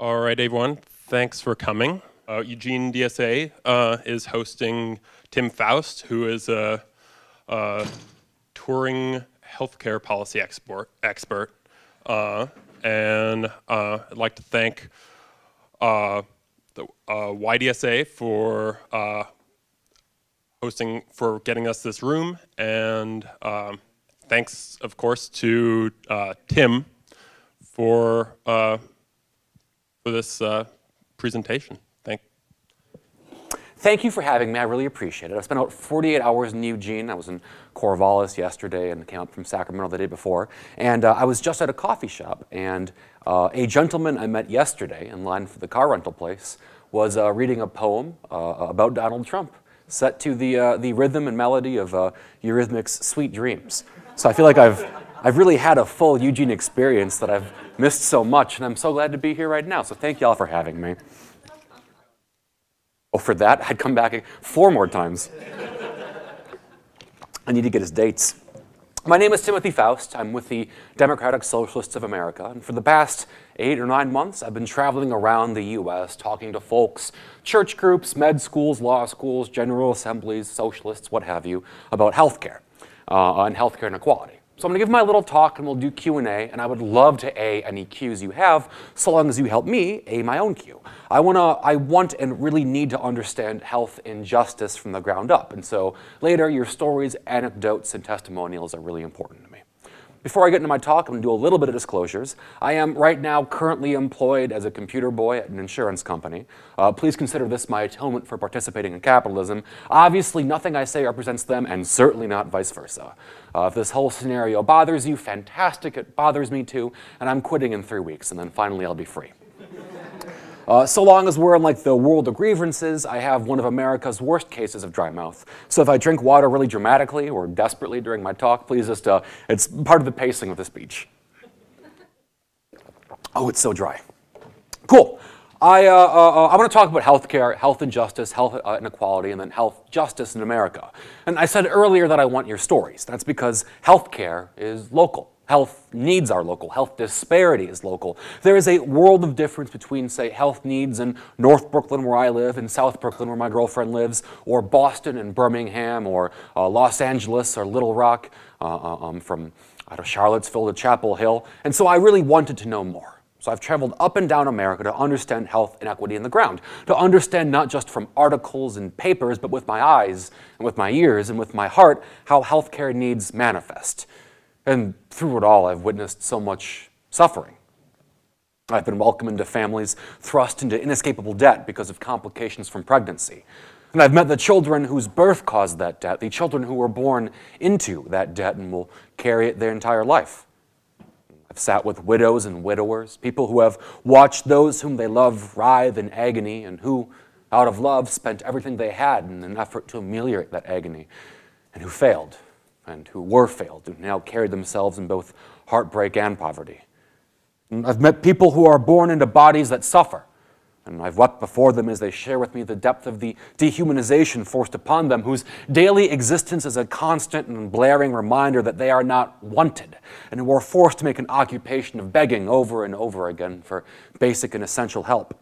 All right, everyone. Thanks for coming. Eugene DSA is hosting Tim Faust, who is a touring healthcare policy expert. And I'd like to thank the YDSA for getting us this room, and thanks, of course, to Tim for this presentation. Thank you for having me. I really appreciate it. I spent about 48 hours in Eugene. I was in Corvallis yesterday and came up from Sacramento the day before. And I was just at a coffee shop, and a gentleman I met yesterday in line for the car rental place was reading a poem about Donald Trump, set to the rhythm and melody of Eurythmics' Sweet Dreams. So I feel like I've really had a full Eugene experience that I've missed so much, and I'm so glad to be here right now. So thank y'all for having me. Oh, for that, I'd come back 4 more times. I need to get his dates. My name is Timothy Faust. I'm with the Democratic Socialists of America, and for the past 8 or 9 months, I've been traveling around the U.S. talking to folks, church groups, med schools, law schools, general assemblies, socialists, what have you, about healthcare and healthcare inequality. So I'm going to give my little talk, and we'll do Q&A, and I would love to A, any Qs you have, so long as you help me A, my own Q. I want and really need to understand health injustice from the ground up, and so later your stories, anecdotes, and testimonials are really important to me. Before I get into my talk, I'm going to do a little bit of disclosures. I am right now currently employed as a computer boy at an insurance company. Please consider this my atonement for participating in capitalism. Obviously, nothing I say represents them, and certainly not vice versa. If this whole scenario bothers you, fantastic, it bothers me too, and I'm quitting in 3 weeks, and then finally I'll be free. So long as we're in like the world of grievances, I have one of America's worst cases of dry mouth. So if I drink water really dramatically or desperately during my talk, please just, it's part of the pacing of the speech. Oh, it's so dry. Cool. I want to talk about healthcare, health injustice, health inequality, and then health justice in America. And I said earlier that I want your stories. That's because healthcare is local. Health needs are local. Health disparity is local. There is a world of difference between, say, health needs in North Brooklyn, where I live, and South Brooklyn, where my girlfriend lives, or Boston and Birmingham, or Los Angeles, or Little Rock, from Charlottesville to Chapel Hill. And so I really wanted to know more. So I've traveled up and down America to understand health inequity in the ground, to understand not just from articles and papers, but with my eyes, and with my ears, and with my heart, how healthcare needs manifest. And through it all, I've witnessed so much suffering. I've been welcomed into families thrust into inescapable debt because of complications from pregnancy. And I've met the children whose birth caused that debt, the children who were born into that debt and will carry it their entire life. I've sat with widows and widowers, people who have watched those whom they love writhe in agony and who, out of love, spent everything they had in an effort to ameliorate that agony, and who failed. And who were failed, who now carry themselves in both heartbreak and poverty. And I've met people who are born into bodies that suffer, and I've wept before them as they share with me the depth of the dehumanization forced upon them, whose daily existence is a constant and blaring reminder that they are not wanted, and who are forced to make an occupation of begging over and over again for basic and essential help.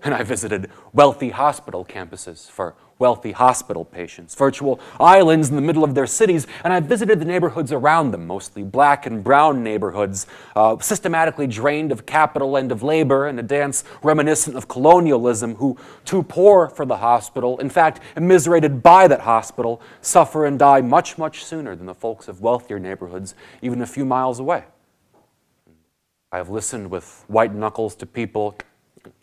And I visited wealthy hospital campuses for wealthy hospital patients, virtual islands in the middle of their cities, and I visited the neighborhoods around them, mostly black and brown neighborhoods, systematically drained of capital and of labor, in a dance reminiscent of colonialism, who, too poor for the hospital, in fact, immiserated by that hospital, suffer and die much, much sooner than the folks of wealthier neighborhoods, even a few miles away. I have listened with white knuckles to people,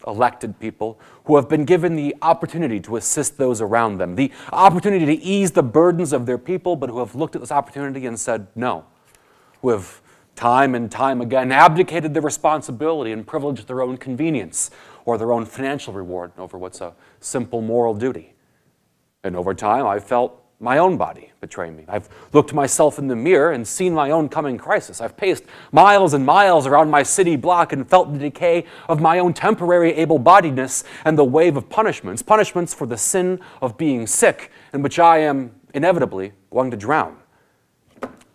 elected people, who have been given the opportunity to assist those around them, the opportunity to ease the burdens of their people, but who have looked at this opportunity and said no, who have time and time again abdicated their responsibility and privileged their own convenience or their own financial reward over what's a simple moral duty. And over time, I felt my own body betray me. I've looked myself in the mirror and seen my own coming crisis. I've paced miles and miles around my city block and felt the decay of my own temporary able-bodiedness and the wave of punishments for the sin of being sick, in which I am inevitably going to drown.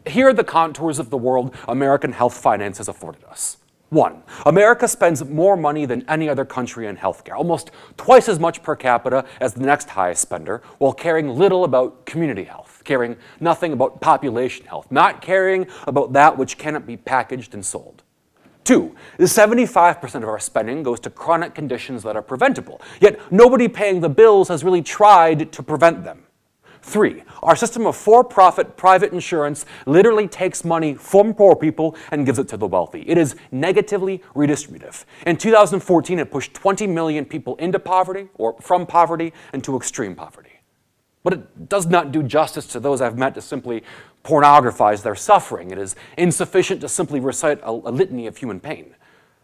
Here are the contours of the world American health finance has afforded us. One, America spends more money than any other country in healthcare, almost twice as much per capita as the next highest spender, while caring little about community health, caring nothing about population health, not caring about that which cannot be packaged and sold. Two, 75% of our spending goes to chronic conditions that are preventable, yet nobody paying the bills has really tried to prevent them. Three, our system of for-profit private insurance literally takes money from poor people and gives it to the wealthy. It is negatively redistributive. In 2014, it pushed 20 million people into poverty, or from poverty, into extreme poverty. But it does not do justice to those I've met to simply pornographize their suffering. It is insufficient to simply recite a litany of human pain.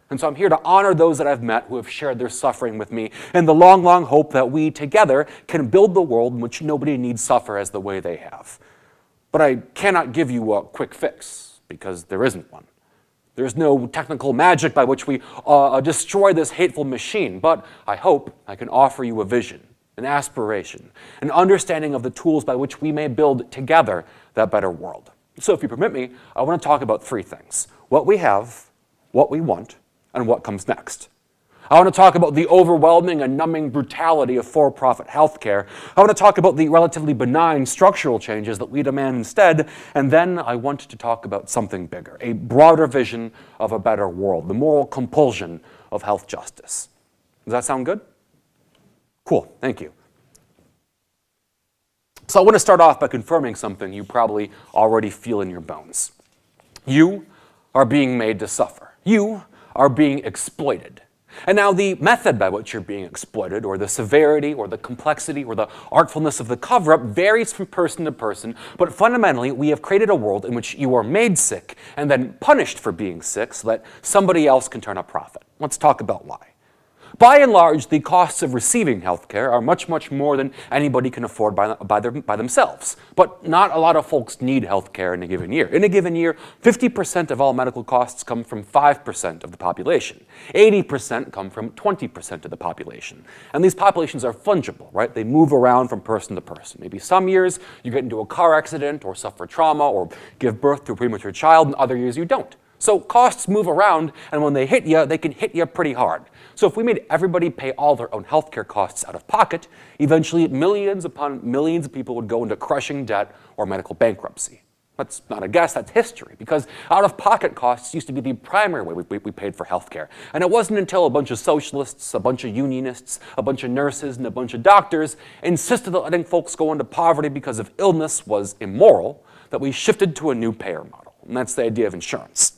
And so I'm here to honor those that I've met who have shared their suffering with me in the long, long hope that we together can build the world in which nobody needs suffer as the way they have. But I cannot give you a quick fix, because there isn't one. There's no technical magic by which we destroy this hateful machine, but I hope I can offer you a vision, an aspiration, an understanding of the tools by which we may build together that better world. So if you permit me, I want to talk about three things: what we have, what we want, and what comes next. I want to talk about the overwhelming and numbing brutality of for-profit healthcare. I want to talk about the relatively benign structural changes that we demand instead. And then I want to talk about something bigger, a broader vision of a better world, the moral compulsion of health justice. Does that sound good? Cool, thank you. So I want to start off by confirming something you probably already feel in your bones. You are being made to suffer. You are being exploited. And now the method by which you're being exploited, or the severity, or the complexity, or the artfulness of the cover-up varies from person to person, but fundamentally we have created a world in which you are made sick and then punished for being sick so that somebody else can turn a profit. Let's talk about why. By and large, the costs of receiving healthcare are much, much more than anybody can afford by themselves. But not a lot of folks need healthcare in a given year. In a given year, 50% of all medical costs come from 5% of the population. 80% come from 20% of the population. And these populations are fungible, right? They move around from person to person. Maybe some years you get into a car accident or suffer trauma or give birth to a premature child, and other years you don't. So costs move around, and when they hit you, they can hit you pretty hard. So if we made everybody pay all their own healthcare costs out of pocket, eventually millions upon millions of people would go into crushing debt or medical bankruptcy. That's not a guess, that's history, because out-of-pocket costs used to be the primary way we paid for healthcare. And it wasn't until a bunch of socialists, a bunch of unionists, a bunch of nurses, and a bunch of doctors insisted that letting folks go into poverty because of illness was immoral that we shifted to a new payer model. And that's the idea of insurance.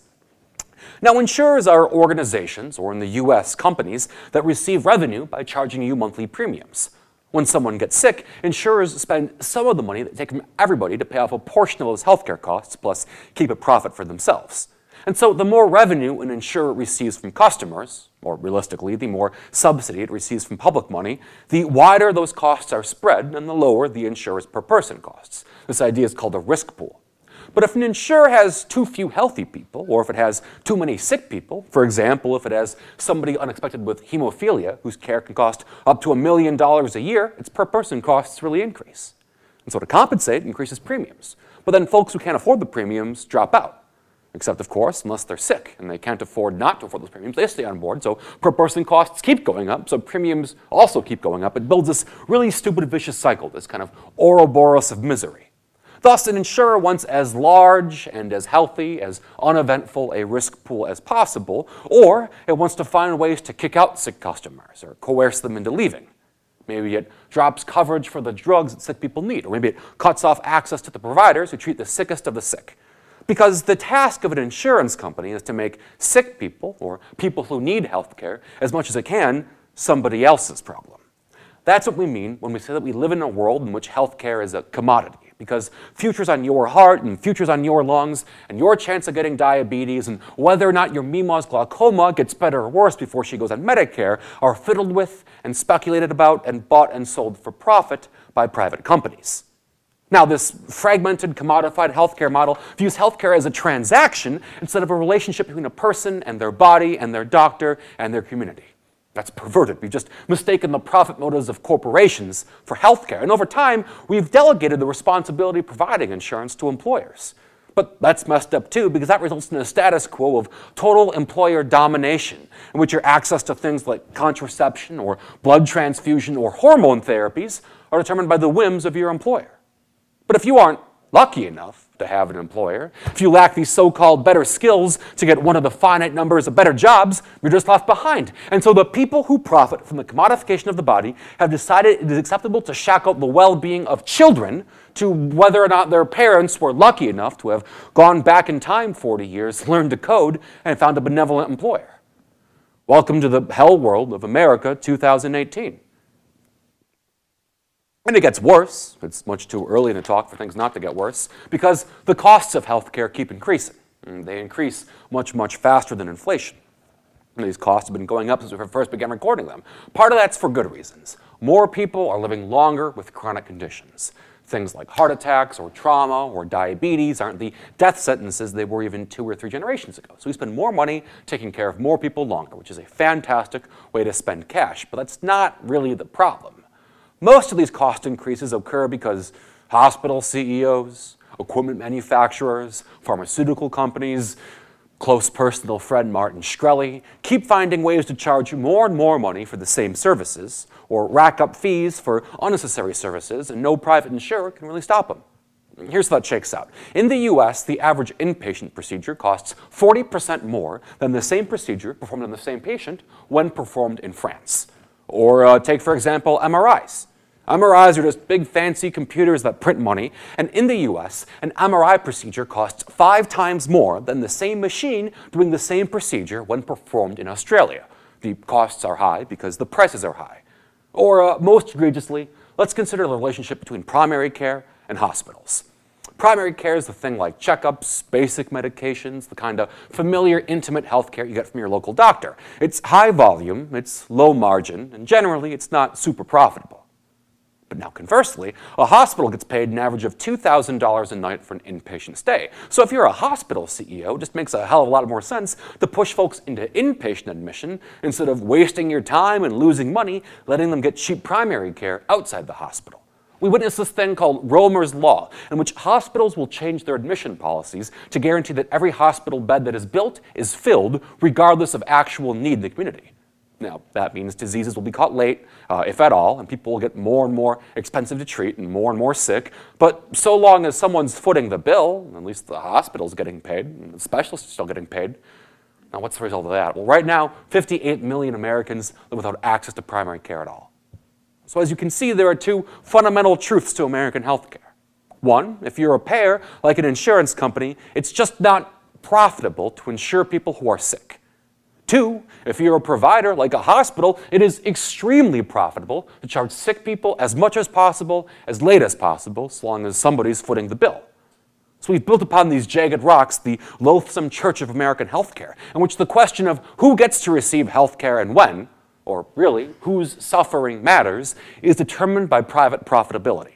Now, insurers are organizations, or in the US, companies, that receive revenue by charging you monthly premiums. When someone gets sick, insurers spend some of the money they take from everybody to pay off a portion of those healthcare costs, plus keep a profit for themselves. And so the more revenue an insurer receives from customers, or realistically, the more subsidy it receives from public money, the wider those costs are spread and the lower the insurer's per person costs. This idea is called a risk pool. But if an insurer has too few healthy people, or if it has too many sick people, for example, if it has somebody unexpected with hemophilia whose care can cost up to $1 million a year, its per person costs really increase. And so to compensate, it increases premiums. But then folks who can't afford the premiums drop out. Except, of course, unless they're sick and they can't afford not to afford those premiums, they stay on board. So per person costs keep going up, so premiums also keep going up. It builds this really stupid vicious cycle, this kind of Ouroboros of misery. Thus, an insurer wants as large and as healthy, as uneventful a risk pool as possible, or it wants to find ways to kick out sick customers or coerce them into leaving. Maybe it drops coverage for the drugs that sick people need, or maybe it cuts off access to the providers who treat the sickest of the sick. Because the task of an insurance company is to make sick people, or people who need health care, as much as it can, somebody else's problem. That's what we mean when we say that we live in a world in which health care is a commodity. Because futures on your heart and futures on your lungs and your chance of getting diabetes and whether or not your Mima's glaucoma gets better or worse before she goes on Medicare are fiddled with and speculated about and bought and sold for profit by private companies. Now, this fragmented, commodified healthcare model views healthcare as a transaction instead of a relationship between a person and their body and their doctor and their community. That's perverted. We've just mistaken the profit motives of corporations for healthcare. And over time, we've delegated the responsibility of providing insurance to employers. But that's messed up too, because that results in a status quo of total employer domination, in which your access to things like contraception or blood transfusion or hormone therapies are determined by the whims of your employer. But if you aren't lucky enough to have an employer, if you lack these so-called better skills to get one of the finite numbers of better jobs, you're just left behind. And so the people who profit from the commodification of the body have decided it is acceptable to shackle the well-being of children to whether or not their parents were lucky enough to have gone back in time 40 years, learned to code, and found a benevolent employer. Welcome to the hell world of America 2018. And it gets worse. It's much too early in the talk for things not to get worse, because the costs of healthcare keep increasing. And they increase much, much faster than inflation. And these costs have been going up since we first began recording them. Part of that's for good reasons. More people are living longer with chronic conditions. Things like heart attacks or trauma or diabetes aren't the death sentences they were even 2 or 3 generations ago. So we spend more money taking care of more people longer, which is a fantastic way to spend cash. But that's not really the problem. Most of these cost increases occur because hospital CEOs, equipment manufacturers, pharmaceutical companies, close personal friend Martin Shkreli keep finding ways to charge you more and more money for the same services, or rack up fees for unnecessary services, and no private insurer can really stop them. Here's how that shakes out. In the US, the average inpatient procedure costs 40% more than the same procedure performed on the same patient when performed in France. Or take, for example, MRIs. MRIs are just big fancy computers that print money, and in the US, an MRI procedure costs 5 times more than the same machine doing the same procedure when performed in Australia. The costs are high because the prices are high. Or most egregiously, let's consider the relationship between primary care and hospitals. Primary care is the thing like checkups, basic medications, the kind of familiar, intimate health care you get from your local doctor. It's high volume, it's low margin, and generally it's not super profitable. But now conversely, a hospital gets paid an average of $2,000 a night for an inpatient stay. So if you're a hospital CEO, it just makes a hell of a lot more sense to push folks into inpatient admission instead of wasting your time and losing money letting them get cheap primary care outside the hospital. We witness this thing called Romer's Law, in which hospitals will change their admission policies to guarantee that every hospital bed that is built is filled regardless of actual need in the community. Now, that means diseases will be caught late, if at all, and people will get more and more expensive to treat and more sick. But so long as someone's footing the bill, at least the hospital's getting paid, and the specialists are still getting paid. Now, what's the result of that? Well, right now, 58 million Americans live without access to primary care at all. So as you can see, there are 2 fundamental truths to American healthcare. One, if you're a payer, like an insurance company, it's just not profitable to insure people who are sick. 2, if you're a provider like a hospital, it is extremely profitable to charge sick people as much as possible, as late as possible, so long as somebody's footing the bill. So we've built upon these jagged rocks the loathsome church of American healthcare, in which the question of who gets to receive healthcare and when, or really whose suffering matters, is determined by private profitability.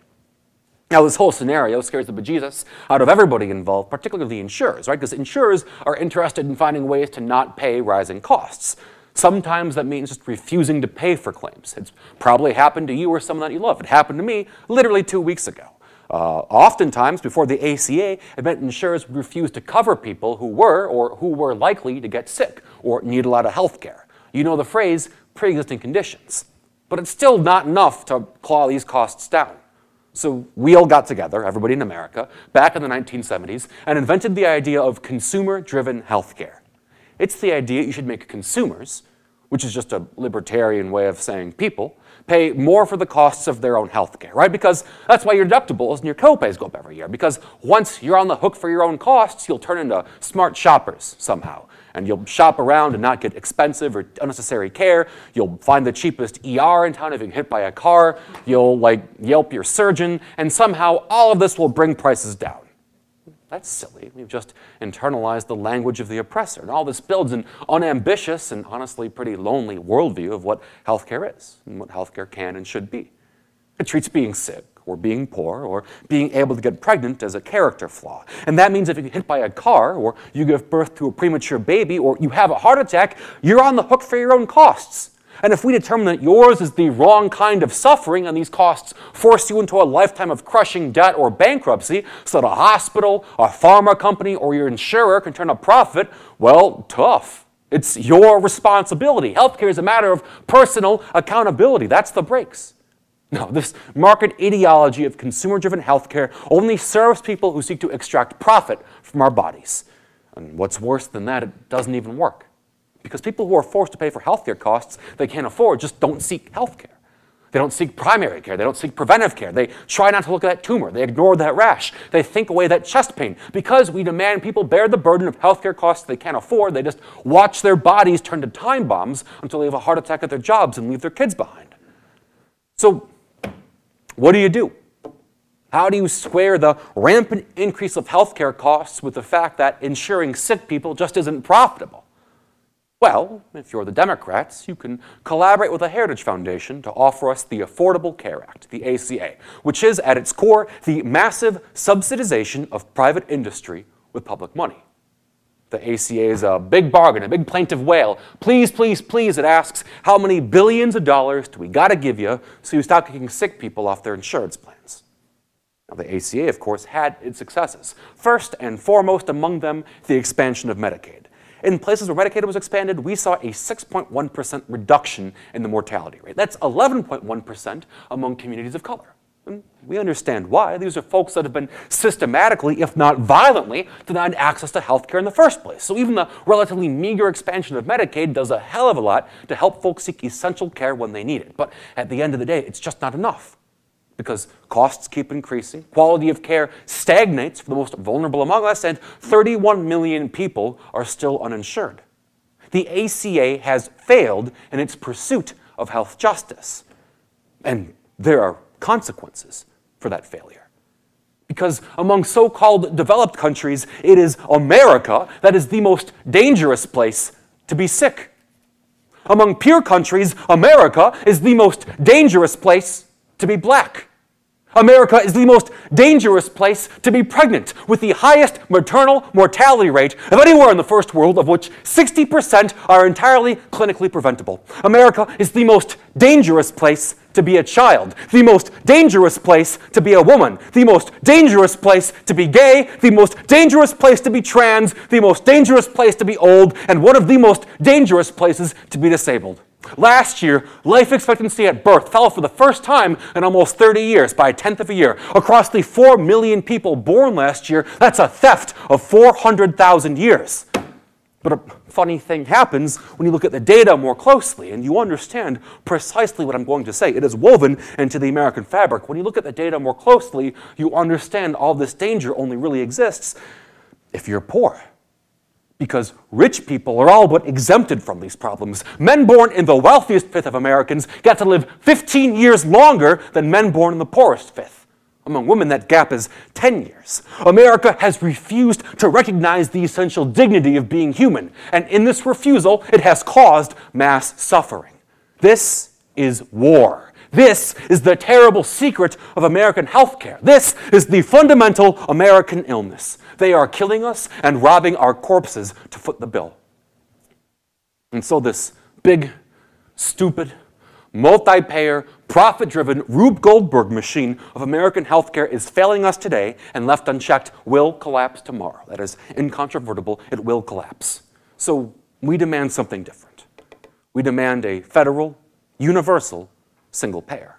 Now, this whole scenario scares the bejesus out of everybody involved, particularly the insurers, right? Because insurers are interested in finding ways to not pay rising costs. Sometimes that means just refusing to pay for claims. It's probably happened to you or someone that you love. It happened to me literally 2 weeks ago. Oftentimes, before the ACA, it meant insurers would refuse to cover people who were likely to get sick or need a lot of health care. You know the phrase, pre-existing conditions. But it's still not enough to claw these costs down. So we all got together, everybody in America, back in the 1970s, and invented the idea of consumer-driven healthcare. It's the idea you should make consumers, which is just a libertarian way of saying people, pay more for the costs of their own healthcare, right? Because that's why your deductibles and your copays go up every year. Because once you're on the hook for your own costs, you'll turn into smart shoppers somehow. And you'll shop around and not get expensive or unnecessary care. You'll find the cheapest ER in town if you get hit by a car. You'll Yelp your surgeon, and somehow all of this will bring prices down. That's silly. We've just internalized the language of the oppressor. And all this builds an unambitious and honestly pretty lonely worldview of what healthcare is and what healthcare can and should be. It treats being sick or being poor or being able to get pregnant as a character flaw. And that means if you get hit by a car or you give birth to a premature baby or you have a heart attack, you're on the hook for your own costs. And if we determine that yours is the wrong kind of suffering and these costs force you into a lifetime of crushing debt or bankruptcy so that a hospital, a pharma company, or your insurer can turn a profit, well, tough. It's your responsibility. Healthcare is a matter of personal accountability. That's the brakes. No, this market ideology of consumer-driven healthcare only serves people who seek to extract profit from our bodies. And what's worse than that, it doesn't even work. Because people who are forced to pay for healthcare costs they can't afford just don't seek healthcare. They don't seek primary care. They don't seek preventive care. They try not to look at that tumor. They ignore that rash. They think away that chest pain. Because we demand people bear the burden of healthcare costs they can't afford, they just watch their bodies turn to time bombs until they have a heart attack at their jobs and leave their kids behind. So, what do? How do you square the rampant increase of healthcare costs with the fact that insuring sick people just isn't profitable? Well, if you're the Democrats, you can collaborate with the Heritage Foundation to offer us the Affordable Care Act, the ACA, which is, at its core, the massive subsidization of private industry with public money. The ACA is a big bargain, a big plaintive wail. Please, please, please, it asks, how many billions of dollars do we gotta give you so you stop kicking sick people off their insurance plans? Now, the ACA, of course, had its successes. First and foremost among them, the expansion of Medicaid. In places where Medicaid was expanded, we saw a 6.1% reduction in the mortality rate. That's 11.1% among communities of color. And we understand why. These are folks that have been systematically, if not violently, denied access to health care in the first place. So even the relatively meager expansion of Medicaid does a hell of a lot to help folks seek essential care when they need it. But at the end of the day, it's just not enough. Because costs keep increasing, quality of care stagnates for the most vulnerable among us, and 31 million people are still uninsured. The ACA has failed in its pursuit of health justice. And there are consequences for that failure. Because among so-called developed countries, it is America that is the most dangerous place to be sick. Among peer countries, America is the most dangerous place to be black. America is the most dangerous place to be pregnant, with the highest maternal mortality rate of anywhere in the first world, of which 60% are entirely clinically preventable. America is the most dangerous place to be a child, the most dangerous place to be a woman, the most dangerous place to be gay, the most dangerous place to be trans, the most dangerous place to be old, and one of the most dangerous places to be disabled. Last year, life expectancy at birth fell for the first time in almost 30 years by 1/10 of a year. Across the 4 million people born last year, that's a theft of 400,000 years. But a funny thing happens when you look at the data more closely, and you understand precisely what I'm going to say. It is woven into the American fabric. When you look at the data more closely, you understand all this danger only really exists if you're poor. Because rich people are all but exempted from these problems. Men born in the wealthiest fifth of Americans get to live 15 years longer than men born in the poorest fifth. Among women, that gap is 10 years. America has refused to recognize the essential dignity of being human, and in this refusal, it has caused mass suffering. This is war. This is the terrible secret of American healthcare. This is the fundamental American illness. They are killing us and robbing our corpses to foot the bill. And so this big, stupid, multi-payer, profit-driven Rube Goldberg machine of American healthcare is failing us today and left unchecked will collapse tomorrow. That is incontrovertible. It will collapse. So we demand something different. We demand a federal, universal, single payer.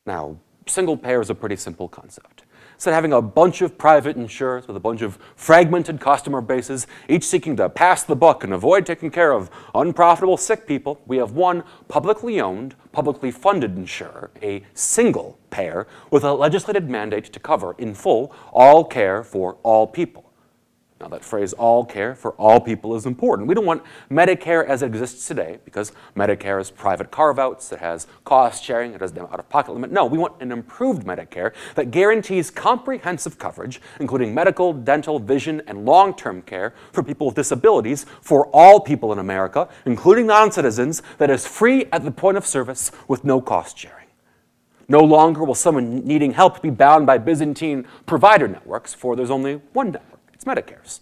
Now, single payer is a pretty simple concept. Instead of having a bunch of private insurers with a bunch of fragmented customer bases, each seeking to pass the buck and avoid taking care of unprofitable sick people, we have one publicly owned, publicly funded insurer, a single payer, with a legislated mandate to cover in full all care for all people. Now, that phrase, all care for all people, is important. We don't want Medicare as it exists today, because Medicare has private carve-outs, it has cost sharing, it has the out-of-pocket limit. No, we want an improved Medicare that guarantees comprehensive coverage, including medical, dental, vision, and long-term care for people with disabilities for all people in America, including non-citizens, that is free at the point of service with no cost sharing. No longer will someone needing help be bound by Byzantine provider networks, for there's only one network. It's Medicare's.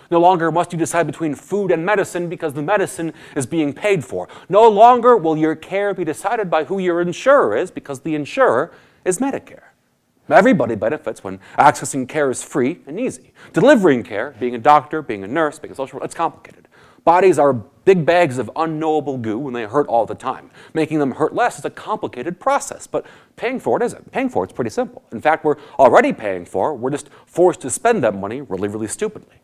No longer must you decide between food and medicine because the medicine is being paid for. No longer will your care be decided by who your insurer is because the insurer is Medicare. Everybody benefits when accessing care is free and easy. Delivering care, being a doctor, being a nurse, being a social worker, it's complicated. Bodies are big bags of unknowable goo and they hurt all the time. Making them hurt less is a complicated process, but paying for it isn't. Paying for it's pretty simple. In fact, we're already paying for it. We're just forced to spend that money really, really stupidly.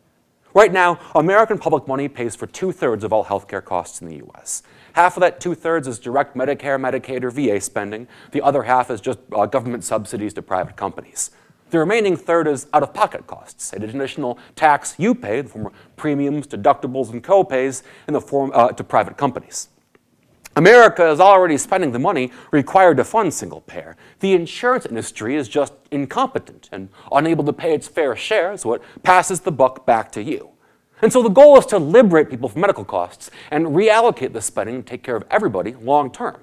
Right now, American public money pays for 2/3 of all healthcare costs in the US. Half of that 2/3 is direct Medicare, Medicaid, or VA spending. The other half is just government subsidies to private companies. The remaining third is out-of-pocket costs, an additional tax you pay in the form of premiums, deductibles, and co-pays in the form to private companies. America is already spending the money required to fund single payer. The insurance industry is just incompetent and unable to pay its fair share, so it passes the buck back to you. And so the goal is to liberate people from medical costs and reallocate the spending to take care of everybody long term.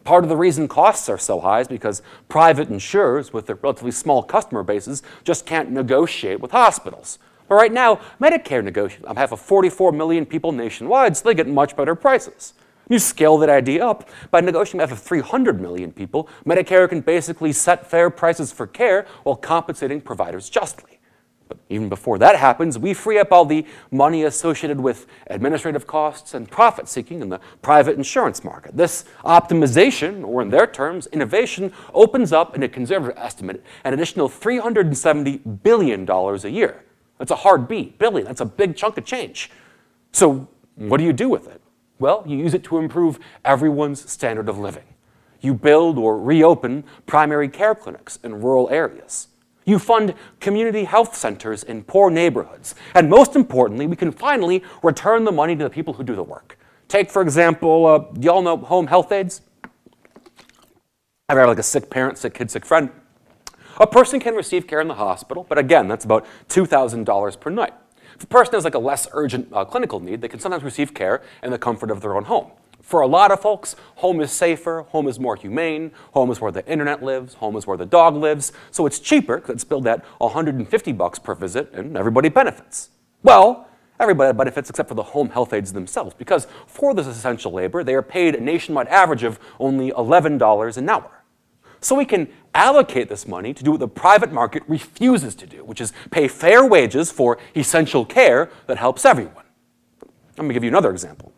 Part of the reason costs are so high is because private insurers with their relatively small customer bases just can't negotiate with hospitals. But right now, Medicare negotiates on behalf of 44 million people nationwide, so they get much better prices. You scale that idea up. By negotiating on behalf of 300 million people, Medicare can basically set fair prices for care while compensating providers justly. But even before that happens, we free up all the money associated with administrative costs and profit seeking in the private insurance market. This optimization, or in their terms, innovation, opens up, in a conservative estimate, an additional $370 billion a year. That's a hard B, billion. That's a big chunk of change. So what do you do with it? Well, you use it to improve everyone's standard of living. You build or reopen primary care clinics in rural areas. You fund community health centers in poor neighborhoods. And most importantly, we can finally return the money to the people who do the work. Take, for example, do y'all know home health aides? Ever have like a sick parent, sick kid, sick friend? A person can receive care in the hospital, but again, that's about $2,000 per night. If a person has like a less urgent clinical need, they can sometimes receive care in the comfort of their own home. For a lot of folks, home is safer, home is more humane, home is where the internet lives, home is where the dog lives, so it's cheaper because it's billed at $150 per visit and everybody benefits. Well, everybody benefits except for the home health aides themselves because for this essential labor, they are paid a nationwide average of only $11 an hour. So we can allocate this money to do what the private market refuses to do, which is pay fair wages for essential care that helps everyone. Let me give you another example.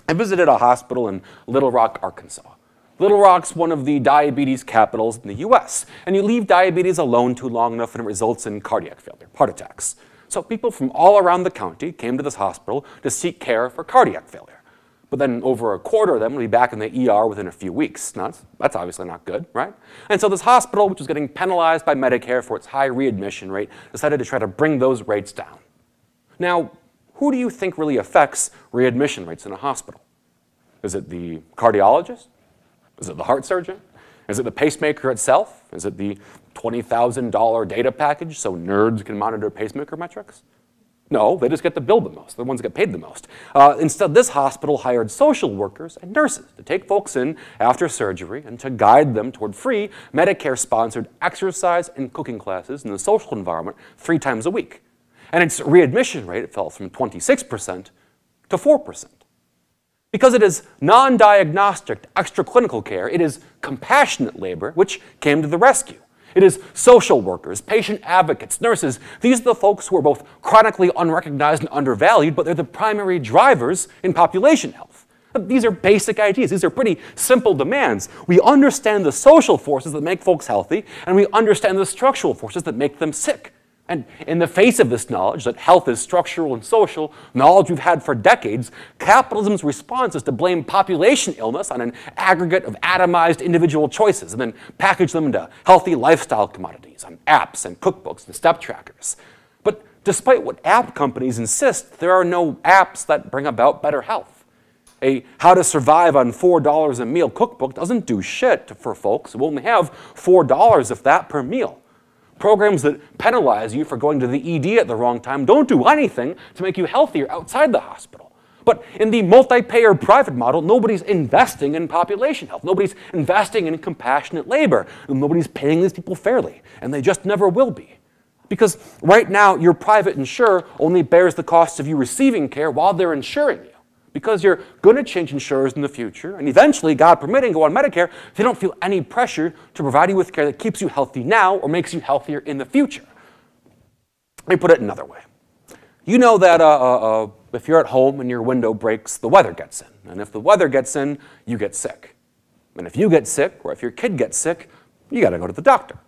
I visited a hospital in Little Rock, Arkansas. Little Rock's one of the diabetes capitals in the US, and you leave diabetes alone too long enough and it results in cardiac failure, heart attacks. So people from all around the county came to this hospital to seek care for cardiac failure. But then over a quarter of them will be back in the ER within a few weeks. Now, that's obviously not good, right? And so this hospital, which was getting penalized by Medicare for its high readmission rate, decided to try to bring those rates down. Now, who do you think really affects readmission rates in a hospital? Is it the cardiologist? Is it the heart surgeon? Is it the pacemaker itself? Is it the $20,000 data package so nerds can monitor pacemaker metrics? No, they just get to bill the most. They're the ones that get paid the most. Instead, this hospital hired social workers and nurses to take folks in after surgery and to guide them toward free Medicare-sponsored exercise and cooking classes in the social environment 3 times a week. And its readmission rate fell from 26% to 4%. Because it is non-diagnostic extraclinical care, it is compassionate labor which came to the rescue. It is social workers, patient advocates, nurses. These are the folks who are both chronically unrecognized and undervalued, but they're the primary drivers in population health. These are basic ideas. These are pretty simple demands. We understand the social forces that make folks healthy, and we understand the structural forces that make them sick. And in the face of this knowledge that health is structural and social, knowledge we've had for decades, capitalism's response is to blame population illness on an aggregate of atomized individual choices and then package them into healthy lifestyle commodities on apps and cookbooks and step trackers. But despite what app companies insist, there are no apps that bring about better health. A how to survive on $4 a meal cookbook doesn't do shit for folks who only have $4 if that per meal. Programs that penalize you for going to the ED at the wrong time don't do anything to make you healthier outside the hospital. But in the multi-payer private model, nobody's investing in population health. Nobody's investing in compassionate labor. Nobody's paying these people fairly, and they just never will be. Because right now, your private insurer only bears the cost of you receiving care while they're insuring you. Because you're going to change insurers in the future, and eventually, God permitting, go on Medicare, they don't feel any pressure to provide you with care that keeps you healthy now or makes you healthier in the future. Let me put it another way. You know that if you're at home and your window breaks, the weather gets in. And if the weather gets in, you get sick. And if you get sick, or if your kid gets sick, you got to go to the doctor.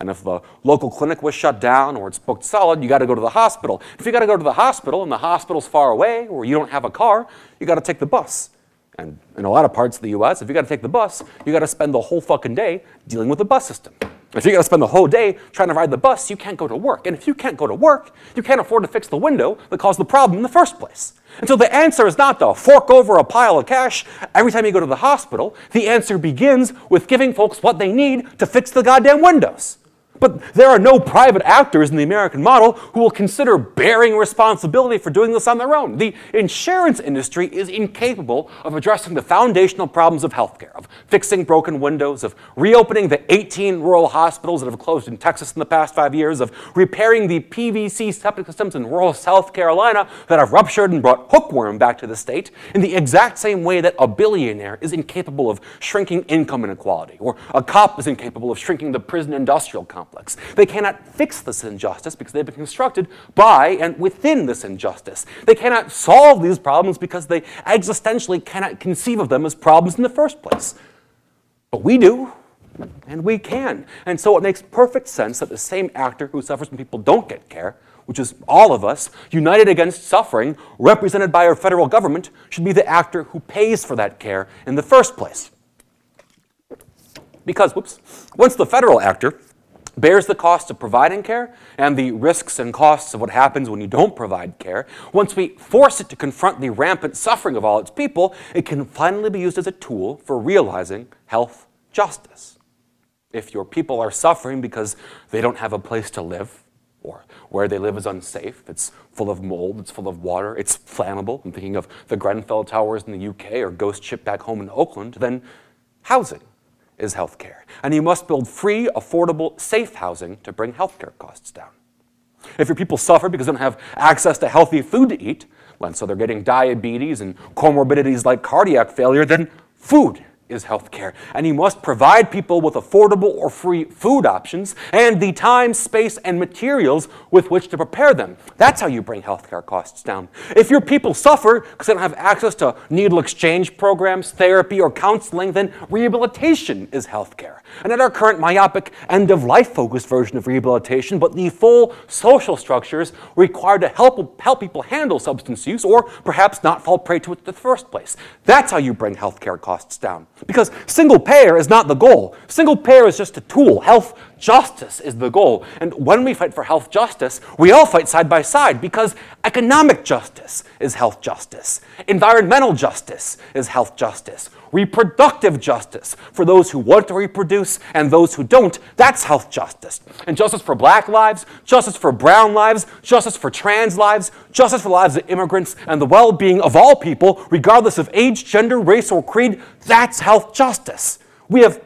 And if the local clinic was shut down or it's booked solid, you got to go to the hospital. If you got to go to the hospital and the hospital's far away or you don't have a car, you got to take the bus. And in a lot of parts of the US, if you got to take the bus, you got to spend the whole fucking day dealing with the bus system. If you got to spend the whole day trying to ride the bus, you can't go to work. And if you can't go to work, you can't afford to fix the window that caused the problem in the first place. And so the answer is not to fork over a pile of cash every time you go to the hospital. The answer begins with giving folks what they need to fix the goddamn windows. But there are no private actors in the American model who will consider bearing responsibility for doing this on their own. The insurance industry is incapable of addressing the foundational problems of healthcare, of fixing broken windows, of reopening the 18 rural hospitals that have closed in Texas in the past 5 years, of repairing the PVC septic systems in rural South Carolina that have ruptured and brought hookworm back to the state, in the exact same way that a billionaire is incapable of shrinking income inequality, or a cop is incapable of shrinking the prison industrial complex. They cannot fix this injustice because they've been constructed by and within this injustice. They cannot solve these problems because they existentially cannot conceive of them as problems in the first place. But we do, and we can. And so it makes perfect sense that the same actor who suffers when people don't get care, which is all of us, united against suffering, represented by our federal government, should be the actor who pays for that care in the first place. Because, once the federal actor bears the cost of providing care and the risks and costs of what happens when you don't provide care, once we force it to confront the rampant suffering of all its people, it can finally be used as a tool for realizing health justice. If your people are suffering because they don't have a place to live, or where they live is unsafe, it's full of mold, it's full of water, it's flammable, I'm thinking of the Grenfell Towers in the UK or Ghost Ship back home in Oakland, then housing is healthcare. And you must build free, affordable, safe housing to bring healthcare costs down. If your people suffer because they don't have access to healthy food to eat, and so they're getting diabetes and comorbidities like cardiac failure, then food is healthcare. And you must provide people with affordable or free food options and the time, space, and materials with which to prepare them. That's how you bring healthcare costs down. If your people suffer because they don't have access to needle exchange programs, therapy, or counseling, then rehabilitation is healthcare. And not our current myopic, end-of-life focused version of rehabilitation, but the full social structures required to help people handle substance use or perhaps not fall prey to it in the first place. That's how you bring healthcare costs down. Because single payer is not the goal. Single payer is just a tool. Health justice is the goal. And when we fight for health justice, we all fight side by side because economic justice is health justice. Environmental justice is health justice. Reproductive justice for those who want to reproduce and those who don't, that's health justice. And justice for black lives, justice for brown lives, justice for trans lives, justice for the lives of immigrants, and the well-being of all people, regardless of age, gender, race, or creed, that's health justice. We have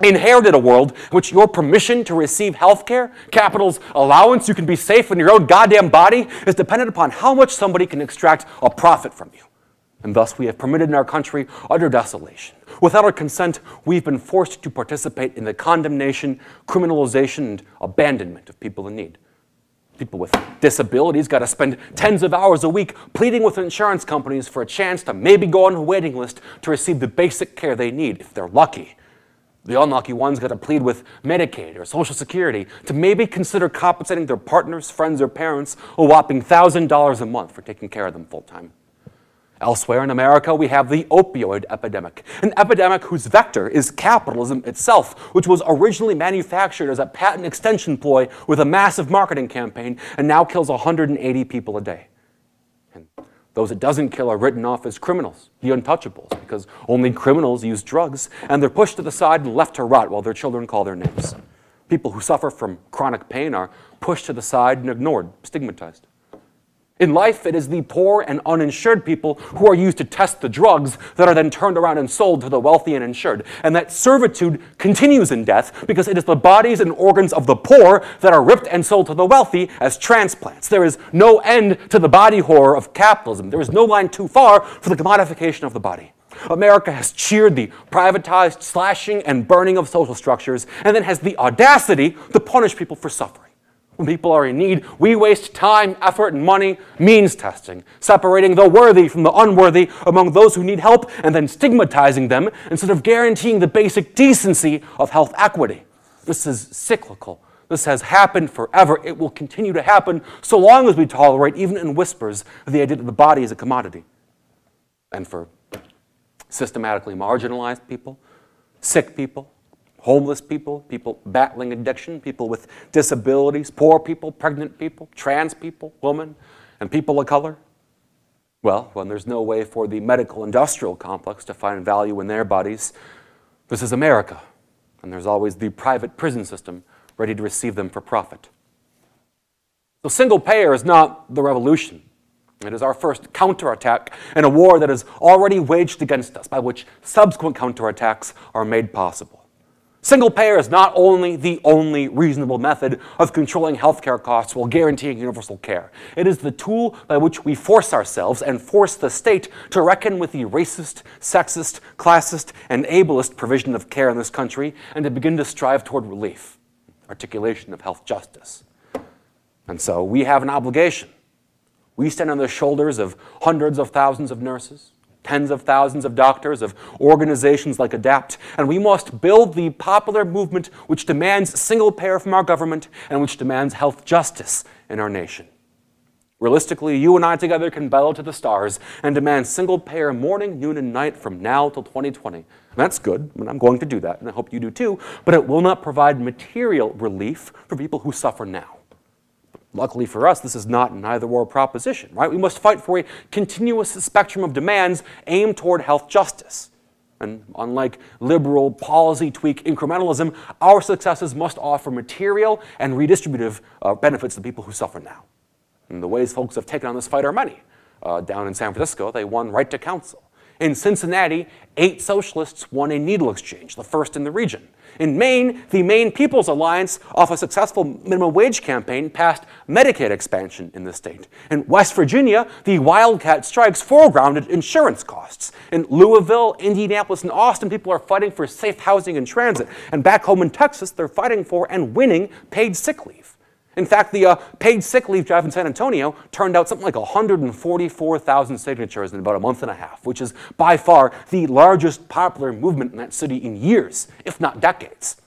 inherited a world in which your permission to receive health care, capital's allowance, you can be safe in your own goddamn body, is dependent upon how much somebody can extract a profit from you. And thus we have permitted in our country utter desolation. Without our consent, we've been forced to participate in the condemnation, criminalization, and abandonment of people in need. People with disabilities got to spend tens of hours a week pleading with insurance companies for a chance to maybe go on a waiting list to receive the basic care they need, if they're lucky. The unlucky ones got to plead with Medicaid or Social Security to maybe consider compensating their partners, friends, or parents a whopping $1,000 a month for taking care of them full time. Elsewhere in America, we have the opioid epidemic, an epidemic whose vector is capitalism itself, which was originally manufactured as a patent extension ploy with a massive marketing campaign and now kills 180 people a day. And those it doesn't kill are written off as criminals, the untouchables, because only criminals use drugs, and they're pushed to the side and left to rot while their children call their names. People who suffer from chronic pain are pushed to the side and ignored, stigmatized. In life, it is the poor and uninsured people who are used to test the drugs that are then turned around and sold to the wealthy and insured. And that servitude continues in death because it is the bodies and organs of the poor that are ripped and sold to the wealthy as transplants. There is no end to the body horror of capitalism. There is no line too far for the commodification of the body. America has cheered the privatized slashing and burning of social structures and then has the audacity to punish people for suffering. When people are in need, we waste time, effort, and money means testing, separating the worthy from the unworthy among those who need help and then stigmatizing them instead of guaranteeing the basic decency of health equity. This is cyclical. This has happened forever. It will continue to happen so long as we tolerate, even in whispers, the idea that the body is a commodity. And for systematically marginalized people, sick people, homeless people, people battling addiction, people with disabilities, poor people, pregnant people, trans people, women, and people of color? Well, when there's no way for the medical industrial complex to find value in their bodies, this is America, and there's always the private prison system ready to receive them for profit. So single payer is not the revolution. It is our first counterattack in a war that is already waged against us, by which subsequent counterattacks are made possible. Single payer is not only the only reasonable method of controlling healthcare costs while guaranteeing universal care. It is the tool by which we force ourselves and force the state to reckon with the racist, sexist, classist, and ableist provision of care in this country and to begin to strive toward relief, articulation of health justice. And so we have an obligation. We stand on the shoulders of hundreds of thousands of nurses, tens of thousands of doctors, of organizations like ADAPT, and we must build the popular movement which demands single payer from our government and which demands health justice in our nation. Realistically, you and I together can bellow to the stars and demand single payer morning, noon, and night from now till 2020. And that's good, and I'm going to do that, and I hope you do too, but it will not provide material relief for people who suffer now. Luckily for us, this is not an either-or proposition, right? We must fight for a continuous spectrum of demands aimed toward health justice. And unlike liberal policy tweak incrementalism, our successes must offer material and redistributive benefits to people who suffer now. And the ways folks have taken on this fight are many. Down in San Francisco, they won right to counsel. In Cincinnati, 8 socialists won a needle exchange, the first in the region. In Maine, the Maine People's Alliance, off a successful minimum wage campaign, passed Medicaid expansion in the state. In West Virginia, the Wildcat strikes foregrounded insurance costs. In Louisville, Indianapolis, and Austin, people are fighting for safe housing and transit. And back home in Texas, they're fighting for and winning paid sick leave. In fact, the paid sick leave drive in San Antonio turned out something like 144,000 signatures in about a month and a half, which is by far the largest popular movement in that city in years, if not decades.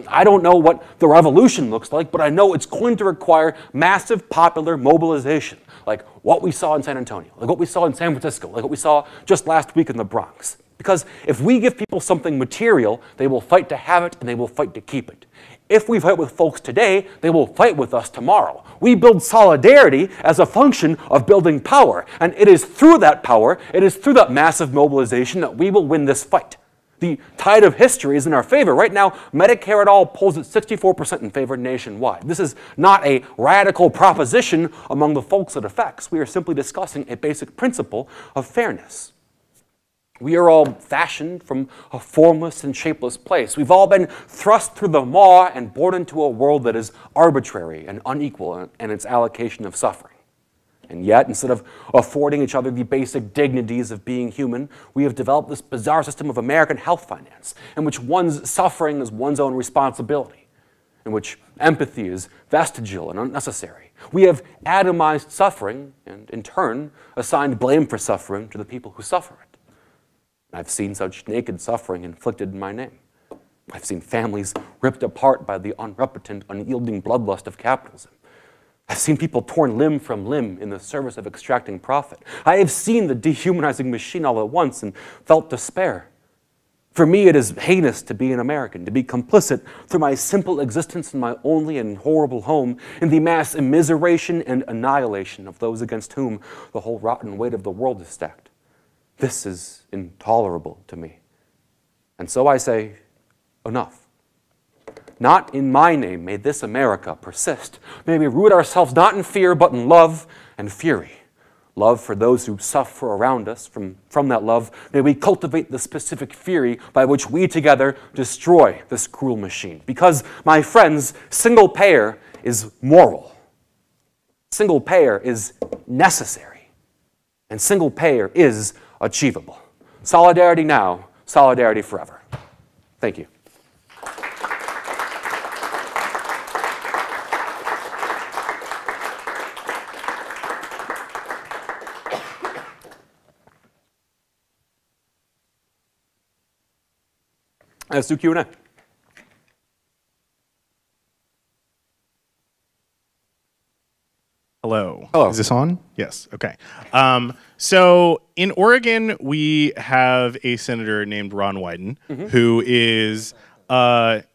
I don't know what the revolution looks like, but I know it's going to require massive popular mobilization, like what we saw in San Antonio, like what we saw in San Francisco, like what we saw just last week in the Bronx. Because if we give people something material, they will fight to have it and they will fight to keep it. If we fight with folks today, they will fight with us tomorrow. We build solidarity as a function of building power, and it is through that power, it is through that massive mobilization that we will win this fight. The tide of history is in our favor. Right now, Medicare at all polls at 64% in favor nationwide. This is not a radical proposition among the folks it affects. We are simply discussing a basic principle of fairness. We are all fashioned from a formless and shapeless place. We've all been thrust through the maw and born into a world that is arbitrary and unequal in its allocation of suffering. And yet, instead of affording each other the basic dignities of being human, we have developed this bizarre system of American health finance, in which one's suffering is one's own responsibility, in which empathy is vestigial and unnecessary. We have atomized suffering and, in turn, assigned blame for suffering to the people who suffer it. I've seen such naked suffering inflicted in my name. I've seen families ripped apart by the unrepentant, unyielding bloodlust of capitalism. I've seen people torn limb from limb in the service of extracting profit. I have seen the dehumanizing machine all at once and felt despair. For me, it is heinous to be an American, to be complicit through my simple existence in my only and horrible home in the mass immiseration and annihilation of those against whom the whole rotten weight of the world is stacked. This is intolerable to me. And so I say, enough. not in my name may this America persist. May we root ourselves not in fear, but in love and fury. Love for those who suffer around us. From that love, may we cultivate the specific fury by which we together destroy this cruel machine. Because, my friends, single payer is moral. Single payer is necessary. And single payer is achievable. Solidarity now, solidarity forever. Thank you. Let's do Q&A. Hello. Hello. Is this on? Yes. Okay. So in Oregon, we have a senator named Ron Wyden, who is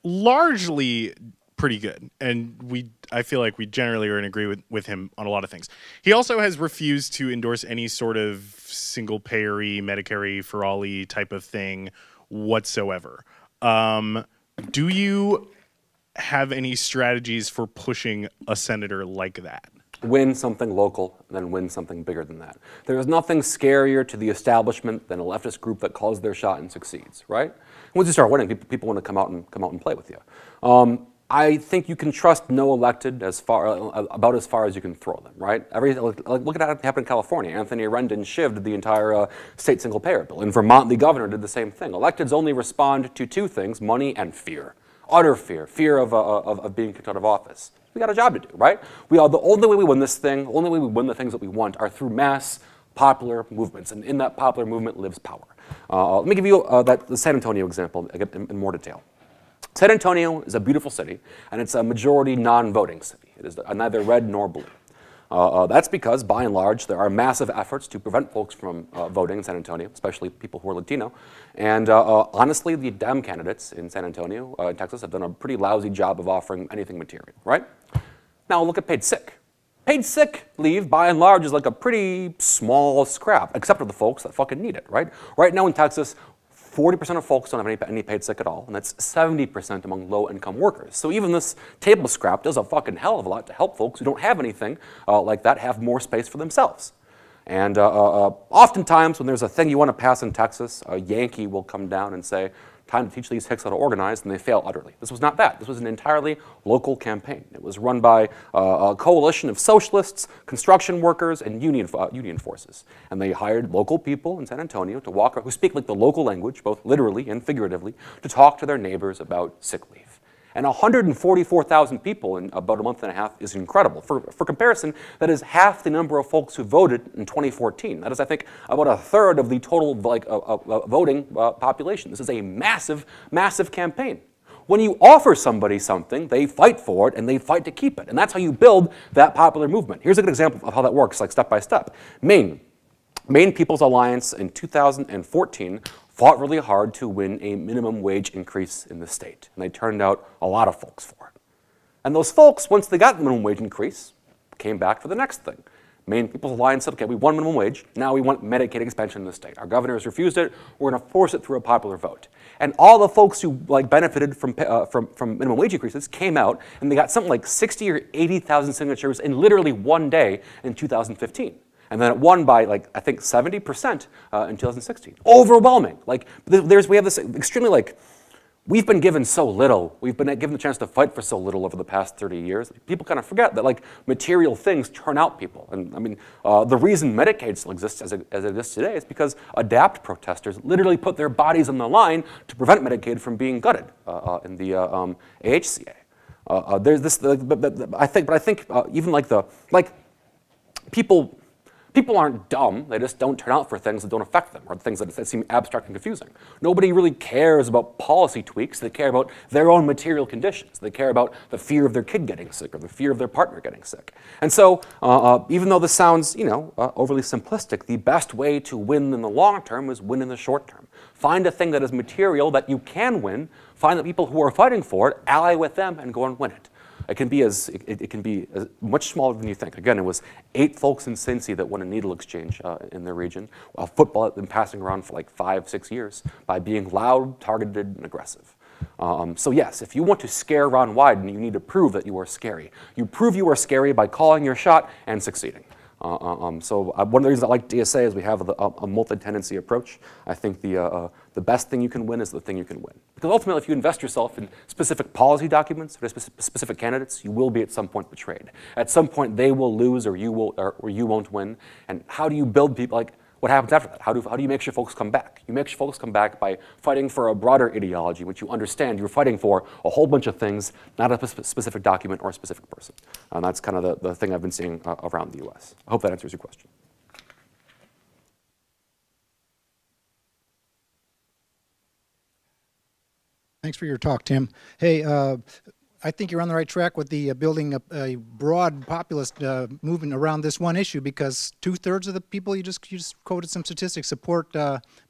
largely pretty good, and I feel like we generally are in agree with him on a lot of things. He also has refused to endorse any sort of single-payer-y, Medicare-y for all-y type of thing whatsoever. Do you have any strategies for pushing a senator like that? Win something local, then win something bigger than that. There is nothing scarier to the establishment than a leftist group that calls their shot and succeeds, right? Once you start winning, people want to come out and play with you. I think you can trust no elected about as far as you can throw them, right? Look at what happened in California. Anthony Rendon shivved the entire state single-payer bill. In Vermont, the governor did the same thing. Electeds only respond to two things: money and fear. Utter fear of being kicked out of office. We got a job to do, right? The only way we win this thing, the only way we win the things that we want are through mass popular movements, and in that popular movement lives power. Let me give you the San Antonio example in more detail. San Antonio is a beautiful city, and it's a majority non-voting city. It is neither red nor blue. That's because, by and large, there are massive efforts to prevent folks from voting in San Antonio, especially people who are Latino. And honestly, the Dem candidates in San Antonio, in Texas, have done a pretty lousy job of offering anything material, right? Now look at paid sick. Paid sick leave, by and large, is like a pretty small scrap, except for the folks that fucking need it, right? Right now in Texas, 40% of folks don't have any paid sick at all, and that's 70% among low-income workers. So even this table scrap does a fucking hell of a lot to help folks who don't have anything like that have more space for themselves. And oftentimes when there's a thing you want to pass in Texas, a Yankee will come down and say, time to teach these hicks how to organize, and they fail utterly. This was not that. This was an entirely local campaign. It was run by a coalition of socialists, construction workers, and union forces. And they hired local people in San Antonio to walk, who speak like the local language, both literally and figuratively, to talk to their neighbors about sick leave. And 144,000 people in about a month and a half is incredible. For comparison, that is half the number of folks who voted in 2014. That is, I think, about a third of the total voting population. This is a massive, massive campaign. When you offer somebody something, they fight for it and they fight to keep it. And that's how you build that popular movement. Here's a good example of how that works, like step by step. Maine People's Alliance in 2014 fought really hard to win a minimum wage increase in the state. And they turned out a lot of folks for it. And those folks, once they got the minimum wage increase, came back for the next thing. Maine People's Alliance said, okay, we won minimum wage, now we want Medicaid expansion in the state. Our governor has refused it, we're going to force it through a popular vote. And all the folks who benefited from minimum wage increases came out, and they got something like 60 or 80,000 signatures in literally one day in 2015. And then it won by, I think 70% in 2016. Overwhelming. We have this extremely, we've been given so little. We've been given the chance to fight for so little over the past 30 years. People kind of forget that, material things turn out people. And I mean, the reason Medicaid still exists as it exists today is because ADAPT protesters literally put their bodies on the line to prevent Medicaid from being gutted in the AHCA. There's this, I think even people aren't dumb, they just don't turn out for things that don't affect them, or things that seem abstract and confusing. Nobody really cares about policy tweaks, they care about their own material conditions. They care about the fear of their kid getting sick, or the fear of their partner getting sick. And so, even though this sounds, overly simplistic, the best way to win in the long term is win in the short term. Find a thing that is material that you can win, find the people who are fighting for it, ally with them, and go and win it. It can be as much smaller than you think. Again, it was 8 folks in Cincy that won a needle exchange in their region. Football had been passing around for 5, 6 years by being loud, targeted, and aggressive. So yes, if you want to scare Ron Wyden, you need to prove that you are scary. You prove you are scary by calling your shot and succeeding. One of the reasons I like DSA is we have a multi-tendency approach. I think the best thing you can win is the thing you can win. Because ultimately, if you invest yourself in specific policy documents or specific candidates, you will be at some point betrayed. At some point, they will lose or you won't win. And how do you build people? Like, what happens after that? How do you make sure folks come back? You make sure folks come back by fighting for a broader ideology, which you understand you're fighting for a whole bunch of things, not a specific document or a specific person. And that's kind of the thing I've been seeing around the US. I hope that answers your question. Thanks for your talk, Tim. Hey, I think you're on the right track with the building a broad populist movement around this one issue, because 2/3 of the people, you just quoted some statistics, support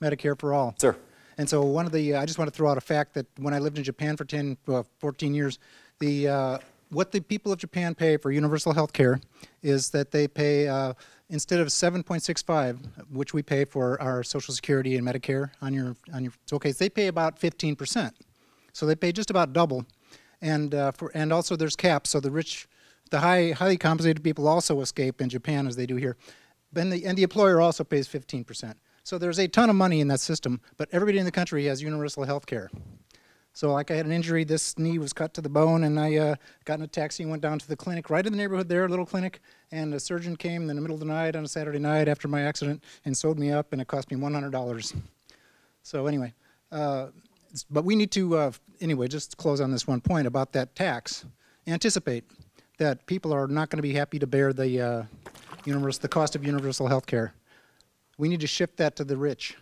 Medicare for all. Sure. And so I just want to throw out a fact that when I lived in Japan for 14 years, what the people of Japan pay for universal health care is that they pay, instead of 7.65, which we pay for our Social Security and Medicare okay, so they pay about 15%. So they pay just about double. And also there's caps, so the highly compensated people also escape in Japan as they do here. And the employer also pays 15%. So there's a ton of money in that system, but everybody in the country has universal health care. So like I had an injury, this knee was cut to the bone, and I got in a taxi and went down to the clinic right in the neighborhood there, a little clinic, and a surgeon came in the middle of the night on a Saturday night after my accident and sewed me up, and it cost me $100. So anyway, but we need to, anyway, just to close on this one point about that tax, anticipate that people are not going to be happy to bear the cost of universal health care. We need to shift that to the rich.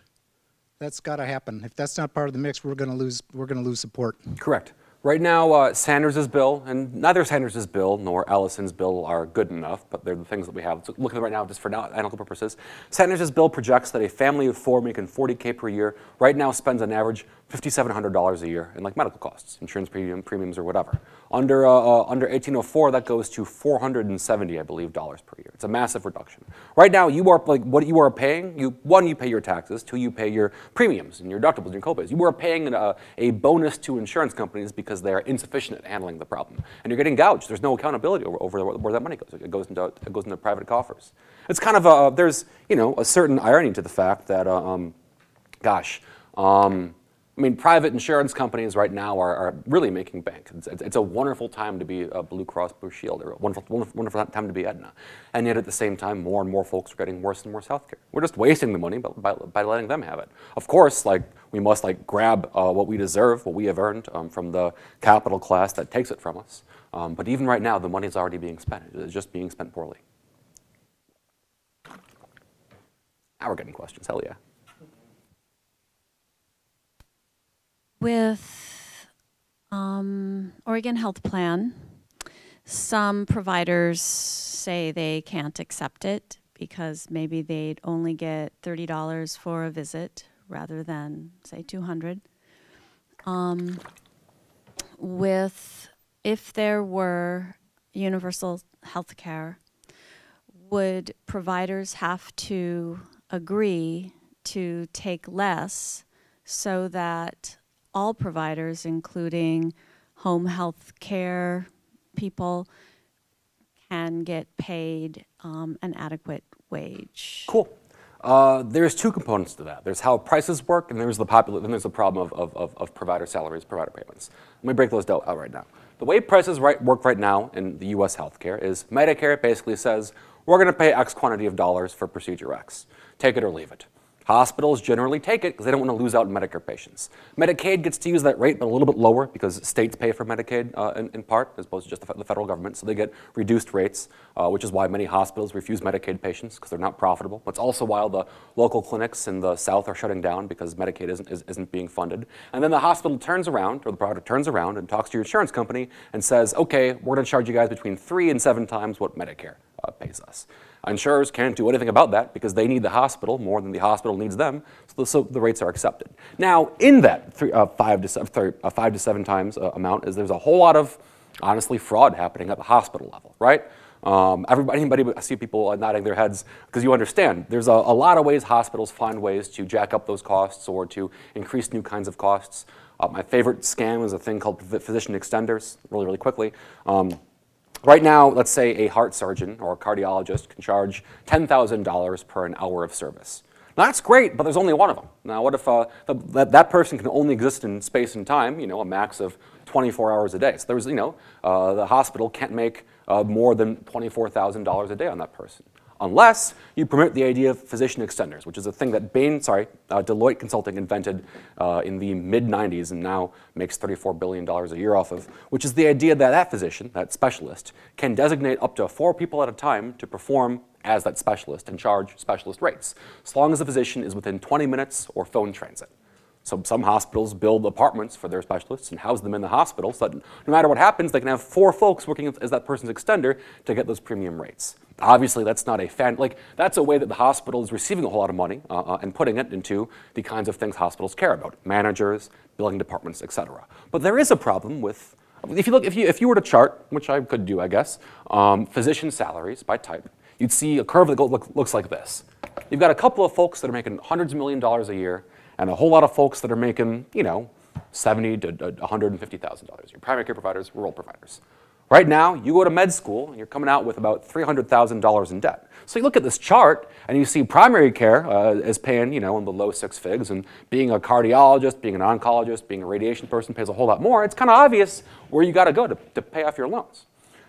That's got to happen. If that's not part of the mix, we're going to lose support. Correct. Right now, Sanders' bill, and neither Sanders' bill nor Ellison's bill are good enough, but they're the things that we have. So looking at it right now, just for analytical purposes, Sanders' bill projects that a family of 4 making $40K per year right now spends on average $5,700 a year in like medical costs, insurance premiums or whatever. Under 1804, that goes to $470, I believe, dollars per year. It's a massive reduction. Right now, you are like what you are paying. One, you pay your taxes. Two, you pay your premiums and your deductibles and your copays. You are paying a bonus to insurance companies because they are insufficient at handling the problem, and you're getting gouged. There's no accountability over where that money goes. It goes into private coffers. It's kind of there's a certain irony to the fact that I mean, private insurance companies right now are really making bank. It's a wonderful time to be a Blue Cross Blue Shield, or a wonderful time to be Aetna. And yet at the same time, more and more folks are getting worse and worse health care. We're just wasting the money by letting them have it. Of course, we must grab what we deserve, what we have earned from the capital class that takes it from us. But even right now, the money is already being spent. It's just being spent poorly. Now we're getting questions. Hell yeah. With Oregon Health Plan, some providers say they can't accept it because maybe they'd only get $30 for a visit rather than, say, $200. If there were universal health care, would providers have to agree to take less so that all providers, including home health care people, can get paid an adequate wage? Cool. There's two components to that. There's how prices work, and there's the problem of provider salaries, provider payments. Let me break those out right now. The way prices work right now in the U.S. healthcare is Medicare basically says, we're going to pay X quantity of dollars for procedure X. Take it or leave it. Hospitals generally take it because they don't want to lose out on Medicare patients. Medicaid gets to use that rate, but a little bit lower because states pay for Medicaid in part, as opposed to just the federal government. So they get reduced rates, which is why many hospitals refuse Medicaid patients because they're not profitable. That's also why the local clinics in the South are shutting down because Medicaid isn't being funded. And then the hospital turns around, or the provider turns around and talks to your insurance company and says, okay, we're going to charge you guys between 3 and 7 times what Medicare pays us. Insurers can't do anything about that because they need the hospital more than the hospital needs them, so the rates are accepted. Now, in that 5 to 7 times amount, there's a whole lot of, honestly, fraud happening at the hospital level, right? Anybody, I see people nodding their heads because you understand. There's a lot of ways hospitals find ways to jack up those costs or to increase new kinds of costs. My favorite scam is a thing called physician extenders, really quickly. Right now, let's say a heart surgeon or a cardiologist can charge $10,000 per an hour of service. Now, that's great, but there's only one of them. Now, what if that person can only exist in space and time, a max of 24 hours a day? So there's, the hospital can't make more than $24,000 a day on that person, unless you permit the idea of physician extenders, which is a thing that Deloitte Consulting invented in the mid-90s and now makes $34 billion a year off of, which is the idea that that physician, that specialist, can designate up to 4 people at a time to perform as that specialist and charge specialist rates, as long as the physician is within 20 minutes or phone transit. So some hospitals build apartments for their specialists and house them in the hospital so that no matter what happens, they can have 4 folks working as that person's extender to get those premium rates. Obviously, that's not that's a way that the hospital is receiving a whole lot of money and putting it into the kinds of things hospitals care about: managers, billing departments, etc. But there is a problem with, if you were to chart, which I could do, I guess, physician salaries by type, you'd see a curve that looks like this. You've got a couple of folks that are making hundreds of million dollars a year, and a whole lot of folks that are making, $70,000 to $150,000. Your primary care providers, rural providers. Right now, you go to med school, and you're coming out with about $300,000 in debt. So you look at this chart, and you see primary care is paying, in the low 6 figs, and being a cardiologist, being an oncologist, being a radiation person pays a whole lot more. It's kind of obvious where you got to go to pay off your loans.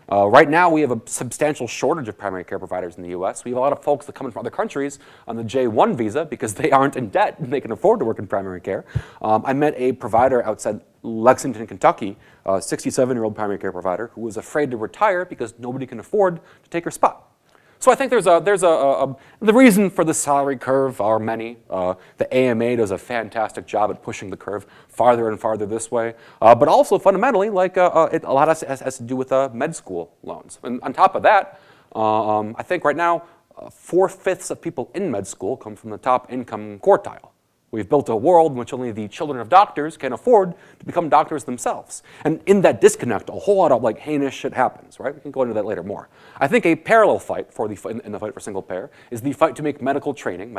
Right now, we have a substantial shortage of primary care providers in the U.S. We have a lot of folks that come in from other countries on the J-1 visa because they aren't in debt and they can afford to work in primary care. I met a provider outside Lexington, Kentucky, a 67-year-old primary care provider who was afraid to retire because nobody can afford to take her spot. So I think the reason for the salary curve are many. The AMA does a fantastic job at pushing the curve farther and farther this way. But also fundamentally, a lot has to do with med school loans. And on top of that, I think right now, 4/5 of people in med school come from the top income quartile. We've built a world in which only the children of doctors can afford to become doctors themselves. And in that disconnect, a whole lot of heinous shit happens, right? We can go into that later more. I think a parallel fight in the fight for single payer is the fight to make medical training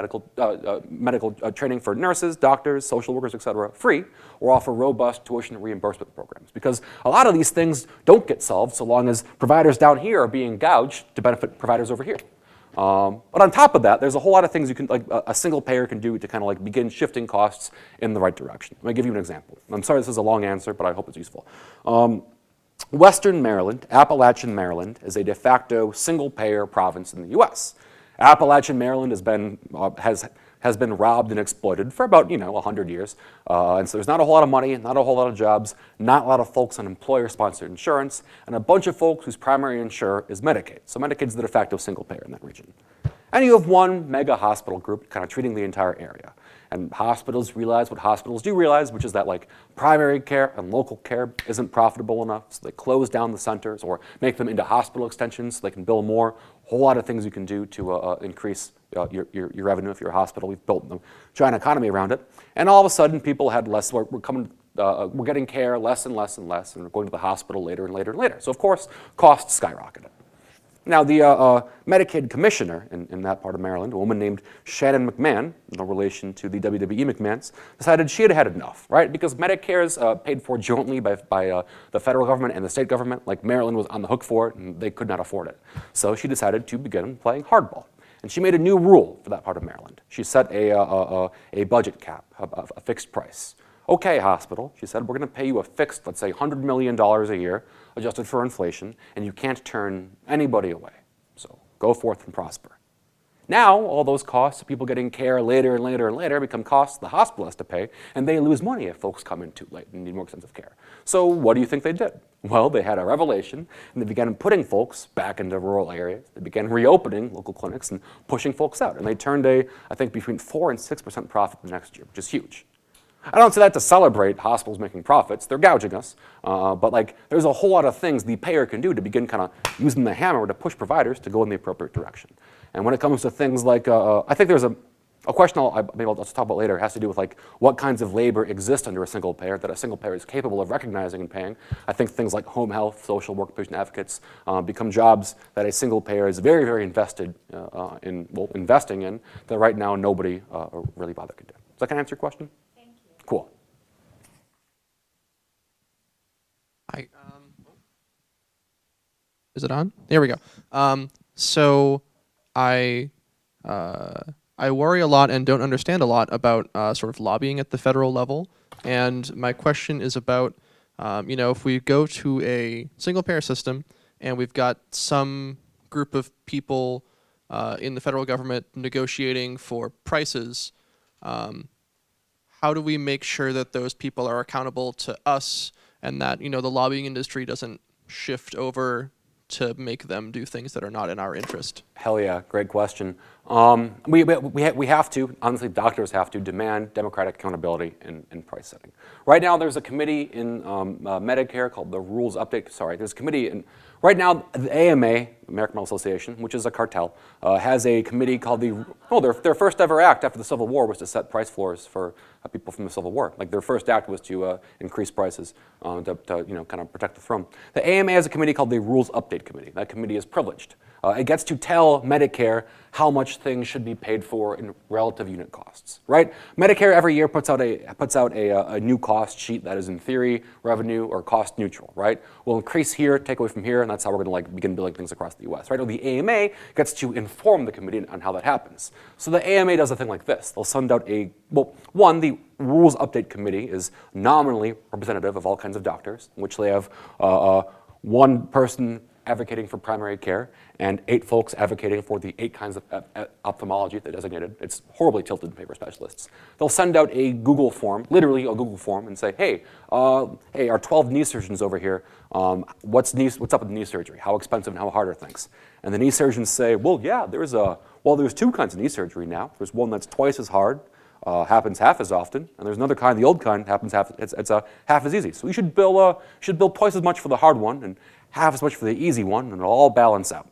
for nurses, doctors, social workers, etc., free, or offer robust tuition reimbursement programs. Because a lot of these things don't get solved so long as providers down here are being gouged to benefit providers over here. But on top of that, there's a whole lot of things a single payer can do to kind of begin shifting costs in the right direction. Let me give you an example. I'm sorry this is a long answer, but I hope it's useful. Western Maryland, Appalachian Maryland, is a de facto single payer province in the U.S. Appalachian Maryland has been robbed and exploited for about 100 years, and so there's not a whole lot of money, not a whole lot of jobs, not a lot of folks on employer-sponsored insurance, and a bunch of folks whose primary insurer is Medicaid. So Medicaid's the de facto single payer in that region. And you have one mega hospital group kind of treating the entire area. And hospitals realize what hospitals do realize, which is that primary care and local care isn't profitable enough, so they close down the centers or make them into hospital extensions so they can bill more. A whole lot of things you can do to increase your revenue if you're a hospital. We've built a giant economy around it. And all of a sudden, people had less, we're getting care less and less and less, and we're going to the hospital later and later and later. So of course, costs skyrocketed. Now, the Medicaid commissioner in that part of Maryland, a woman named Shannon McMahon, no relation to the WWE McMahons, decided she had had enough, right? Because Medicare is paid for jointly by the federal government and the state government. Maryland was on the hook for it, and they could not afford it. So she decided to begin playing hardball. And she made a new rule for that part of Maryland. She set a budget cap, a fixed price. Okay, hospital, she said, we're going to pay you a fixed, let's say, $100 million a year, adjusted for inflation, and you can't turn anybody away. So go forth and prosper. Now, all those costs of people getting care later and later and later become costs the hospital has to pay, and they lose money if folks come in too late and need more extensive care. So what do you think they did? Well, they had a revelation, and they began putting folks back into rural areas. They began reopening local clinics and pushing folks out. And they turned I think, between 4% and 6% profit the next year, which is huge. I don't say that to celebrate hospitals making profits. They're gouging us. But there's a whole lot of things the payer can do to begin kind of using the hammer to push providers to go in the appropriate direction. And when it comes to things I think there's A question maybe I'll talk about later has to do with like what kinds of labor exist under a single payer that a single payer is capable of recognizing and paying. I think things like home health, social work, patient advocates become jobs that a single payer is very, very invested investing in that right now nobody really bother could do. Does that kind of answer your question? Thank you. Cool. Hi. Is it on? There we go. So I worry a lot and don't understand a lot about sort of lobbying at the federal level. And my question is about, if we go to a single-payer system and we've got some group of people in the federal government negotiating for prices, how do we make sure that those people are accountable to us and that, the lobbying industry doesn't shift over to make them do things that are not in our interest? Hell yeah, great question. We have to, honestly, doctors have to demand democratic accountability in price setting. Right now, there's a committee in Medicare called the Rules Update. Sorry, there's a committee in. Right now, the AMA, American Medical Association, which is a cartel, has a committee called their first ever act after the Civil War was to set price floors for people from the Civil War. Like their first act was to increase prices to kind of protect the throne. The AMA has a committee called the Rules Update Committee. That committee is privileged. It gets to tell Medicare how much things should be paid for in relative unit costs, right? Medicare every year puts out a new cost sheet that is in theory revenue or cost neutral, right? We'll increase here, take away from here, and that's how we're going to begin billing things across the U.S., right? Or the AMA gets to inform the committee on how that happens. So the AMA does a thing like this. They'll send out the Rules Update Committee is nominally representative of all kinds of doctors, in which they have one person advocating for primary care and 8 folks advocating for the 8 kinds of ophthalmology they designated. It's horribly tilted in favor of specialists. They'll send out a Google form, literally a Google form, and say, hey, our 12 knee surgeons over here, what's up with knee surgery? How expensive and how hard are things? And the knee surgeons say, well, yeah, there's 2 kinds of knee surgery now. There's one that's twice as hard, happens half as often, and there's another kind, the old kind, happens half as easy. So you should bill twice as much for the hard one and half as much for the easy one, and it'll all balance out.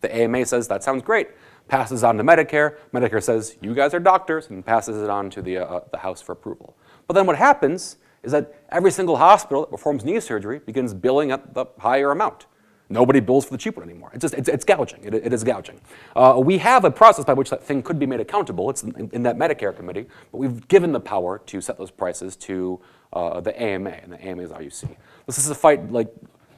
The AMA says, that sounds great, passes on to Medicare. Medicare says, you guys are doctors, and passes it on to the House for approval. But then what happens is that every single hospital that performs knee surgery begins billing at the higher amount. Nobody bills for the cheap one anymore. It's gouging. It is gouging. We have a process by which that thing could be made accountable. It's in that Medicare committee, but we've given the power to set those prices to the AMA, and the AMA is RUC. This is a fight like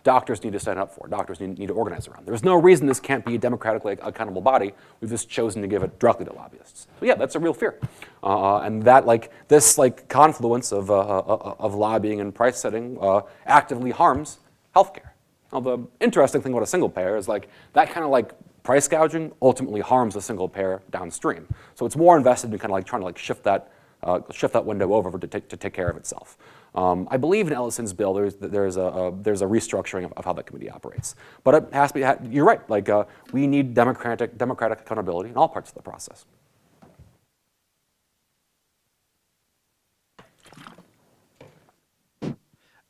doctors need to stand up for. Doctors need to organize around. There's no reason this can't be a democratically accountable body. We've just chosen to give it directly to lobbyists. So yeah, that's a real fear, and that this confluence of lobbying and price setting actively harms healthcare. Now, the interesting thing about a single payer is that kind of price gouging ultimately harms a single payer downstream. So it's more invested in kind of trying to shift that window over to take care of itself. I believe in Ellison's bill there's a restructuring of how that committee operates. But it has to be, you're right, we need democratic accountability in all parts of the process.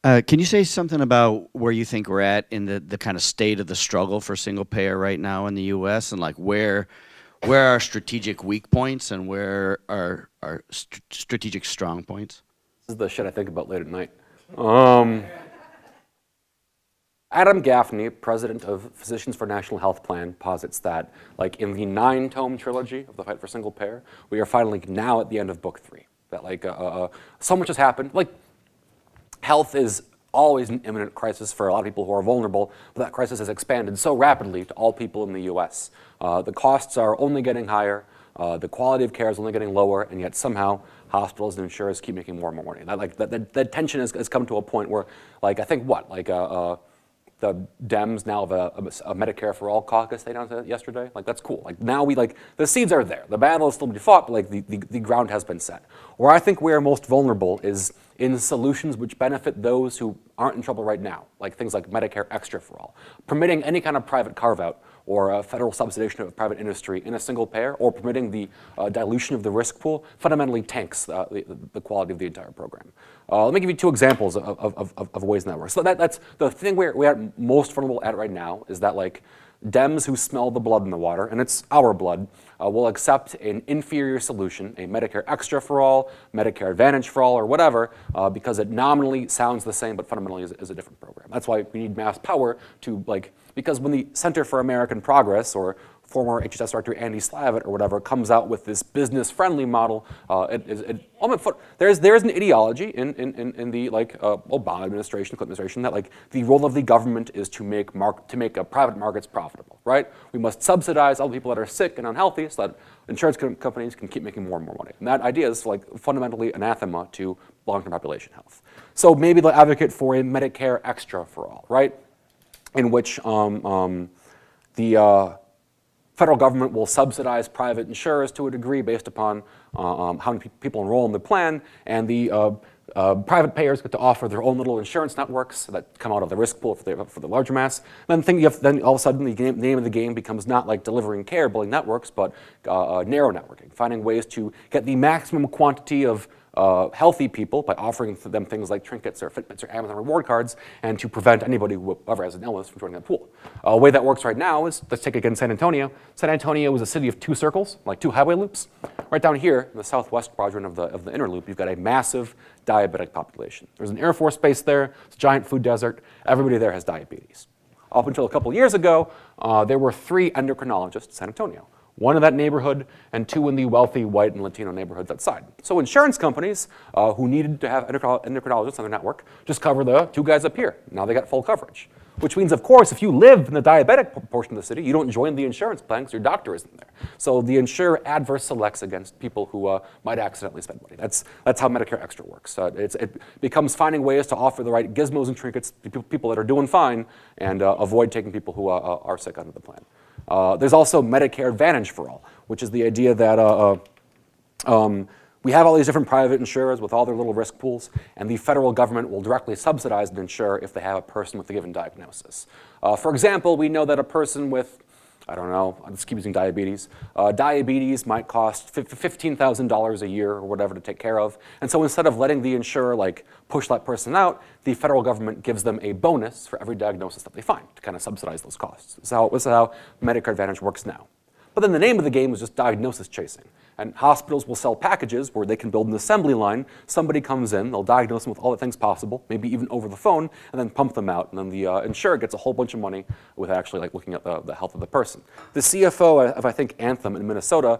Can you say something about where you think we're at in the kind of state of the struggle for single payer right now in the U.S. and where are strategic weak points and where are strategic strong points? This is the shit I think about late at night. Adam Gaffney, president of Physicians for National Health Plan, posits that in the 9-tome trilogy of the fight for single payer, we are finally now at the end of book 3. That so much has happened. Health is always an imminent crisis for a lot of people who are vulnerable, but that crisis has expanded so rapidly to all people in the U.S. The costs are only getting higher, the quality of care is only getting lower, and yet somehow hospitals and insurers keep making more and more money. That tension has come to a point where, I think the Dems now have a Medicare for All caucus they announced yesterday. That's cool. Now the seeds are there. The battle is still to be fought, but the ground has been set. Where I think we are most vulnerable is in solutions which benefit those who aren't in trouble right now, things like Medicare Extra for All. Permitting any kind of private carve-out or a federal subsidization of private industry in a single payer, or permitting the dilution of the risk pool, fundamentally tanks the quality of the entire program. Let me give you 2 examples of ways in that works. So that's the thing we're most vulnerable at right now is that Dems who smell the blood in the water, and it's our blood, will accept an inferior solution, a Medicare Extra for all, Medicare Advantage for all, or whatever, because it nominally sounds the same, but fundamentally is a different program. That's why we need mass power to, because when the Center for American Progress, or former HHS Director Andy Slavitt or whatever, comes out with this business-friendly model, there's an ideology in the Obama administration, Clinton administration, that the role of the government is to make private markets profitable, right? We must subsidize all the people that are sick and unhealthy so that insurance companies can keep making more and more money. And that idea is fundamentally anathema to long-term population health. So maybe they'll advocate for a Medicare Extra for all, right? In which the federal government will subsidize private insurers to a degree based upon how many people enroll in the plan, and the private payers get to offer their own little insurance networks that come out of the risk pool for the larger mass. And then all of a sudden the name of the game becomes not delivering care, building networks, but narrow networking, finding ways to get the maximum quantity of healthy people by offering them things like trinkets or Fitbits or Amazon reward cards, and to prevent anybody who ever has an illness from joining that pool. A way that works right now is, let's take again San Antonio. San Antonio is a city of two circles, like two highway loops. Right down here in the southwest quadrant of the inner loop, you've got a massive diabetic population. There's an Air Force base there, it's a giant food desert. Everybody there has diabetes. Up until a couple years ago, there were 3 endocrinologists in San Antonio. 1 in that neighborhood, and 2 in the wealthy white and Latino neighborhoods outside. So insurance companies who needed to have endocrinologists on their network just cover the 2 guys up here. Now they got full coverage. Which means, of course, if you live in the diabetic portion of the city, you don't join the insurance plan because your doctor isn't there. So the insurer adverse selects against people who might accidentally spend money. That's how Medicare Extra works. It becomes finding ways to offer the right gizmos and trinkets to people that are doing fine, and avoid taking people who are sick under the plan. There's also Medicare Advantage for all, which is the idea that we have all these different private insurers with all their little risk pools, and the federal government will directly subsidize an insurer if they have a person with a given diagnosis. For example, we know that a person with, I don't know, let's keep using diabetes. Diabetes might cost $15,000 a year or whatever to take care of. And so instead of letting the insurer push that person out, the federal government gives them a bonus for every diagnosis that they find to kind of subsidize those costs. This is how Medicare Advantage works now. But then the name of the game is just diagnosis chasing. And hospitals will sell packages where they can build an assembly line. Somebody comes in, they'll diagnose them with all the things possible, maybe even over the phone, and then pump them out. And then the insurer gets a whole bunch of money without actually looking at the health of the person. The CFO of, I think, Anthem in Minnesota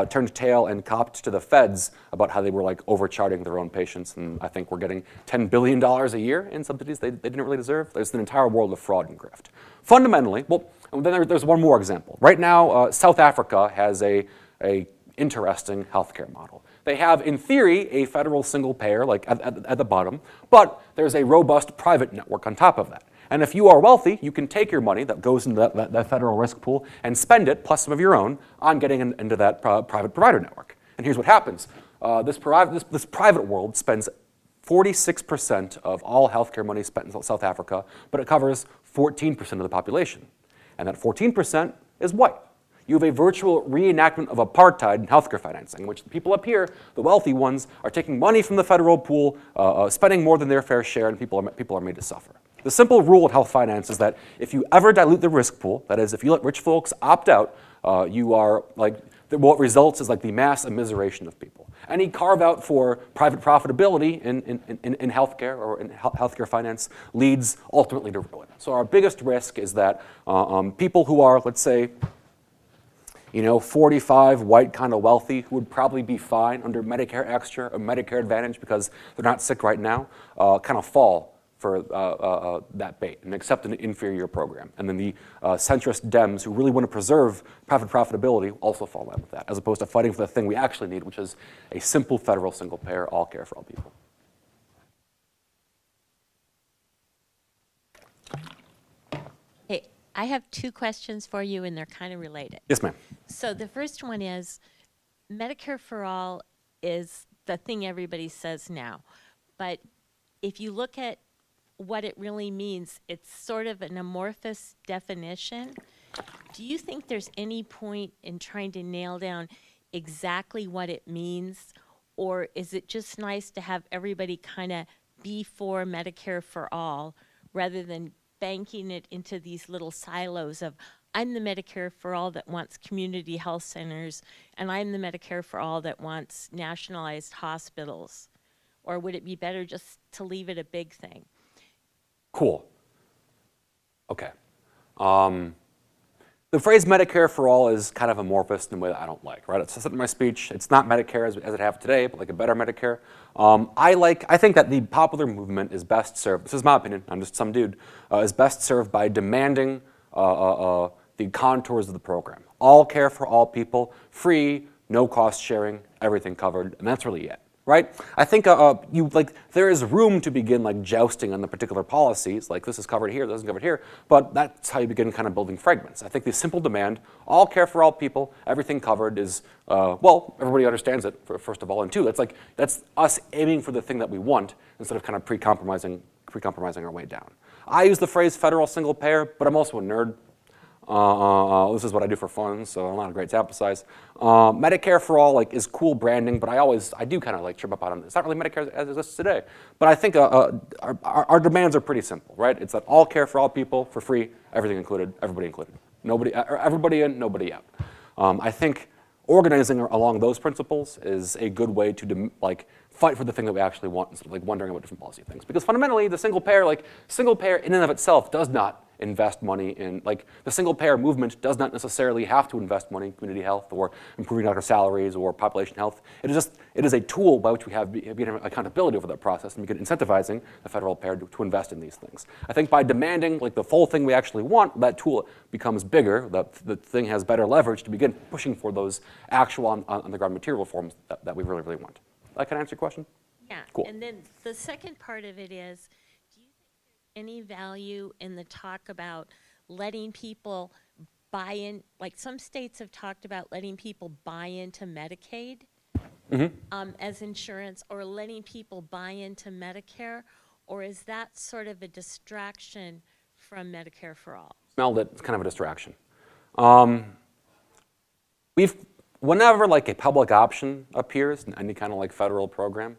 turned tail and copped to the feds about how they were overcharging their own patients. And I think we're getting $10 billion a year in subsidies they didn't really deserve. There's an entire world of fraud and grift. Fundamentally, and then there's one more example. Right now, South Africa has a interesting healthcare model. They have, in theory, a federal single payer, at the bottom, but there's a robust private network on top of that. And if you are wealthy, you can take your money that goes into that federal risk pool and spend it, plus some of your own, on getting into that private provider network. And here's what happens. This private world spends 46% of all healthcare money spent in South Africa, but it covers 14% of the population. And that 14% is white. You have a virtual reenactment of apartheid in healthcare financing, in which the people up here, the wealthy ones, are taking money from the federal pool, spending more than their fair share, and people are made to suffer. The simple rule of health finance is that if you ever dilute the risk pool, that is, if you let rich folks opt out, what results is the mass immiseration of people. Any carve out for private profitability in healthcare or in healthcare finance leads ultimately to ruin. So our biggest risk is that people who are, let's say, 45, white, kind of wealthy, who would probably be fine under Medicare Extra or Medicare Advantage because they're not sick right now, kind of fall for that bait and accept an inferior program. And then the centrist Dems who really want to preserve private profitability also fall in line with that, as opposed to fighting for the thing we actually need, which is a simple federal single payer, all care for all people. I have 2 questions for you, and they're kind of related. Yes, ma'am. So the first one is, Medicare for all is the thing everybody says now. But if you look at what it really means, it's sort of an amorphous definition. Do you think there's any point in trying to nail down exactly what it means? Or is it just nice to have everybody kind of be for Medicare for all rather than banking it into these little silos of I'm the Medicare for All that wants community health centers, and I'm the Medicare for All that wants nationalized hospitals? Or would it be better just to leave it a big thing? Cool. Okay. The phrase Medicare for all is kind of amorphous in a way that I don't like, right? It's said in my speech. It's not Medicare as it have today, but like a better Medicare. I think that the popular movement is best served, this is my opinion, I'm just some dude, is best served by demanding the contours of the program. All care for all people, free, no cost sharing, everything covered, and that's really it. Right? I think there is room to begin like jousting on the particular policies, like this is covered here, this isn't covered here, but that's how you begin kind of building fragments. I think the simple demand, all care for all people, everything covered is, well, everybody understands it, first of all, and two, that's us aiming for the thing that we want instead of kind of pre-compromising our way down. I use the phrase federal single payer, but I'm also a nerd. This is what I do for fun, so I'm not a great sample size. Medicare for all is cool branding, but I do kind of trip up on it. It's not really Medicare as it exists today. But I think our demands are pretty simple, right? It's that all care for all people for free, everything included, everybody included. Everybody in, nobody out. I think organizing along those principles is a good way to fight for the thing that we actually want instead of wondering about different policy things. Because fundamentally, the single payer in and of itself does not invest money in, the single payer movement does not necessarily have to invest money in community health or improving doctor salaries or population health. It is a tool by which we have accountability over that process, and we can incentivizing the federal payer to invest in these things. I think by demanding the full thing we actually want, that tool becomes bigger, the thing has better leverage to begin pushing for those actual on the ground material reforms that we really, really want. That can answer your question? Yeah, cool. And then the second part of it is, do you think there's any value in the talk about letting people buy in, like some states have talked about letting people buy into Medicaid as insurance, or letting people buy into Medicare, or is that sort of a distraction from Medicare for All? Smelled it, it's kind of a distraction. Whenever a public option appears in any kind of federal program,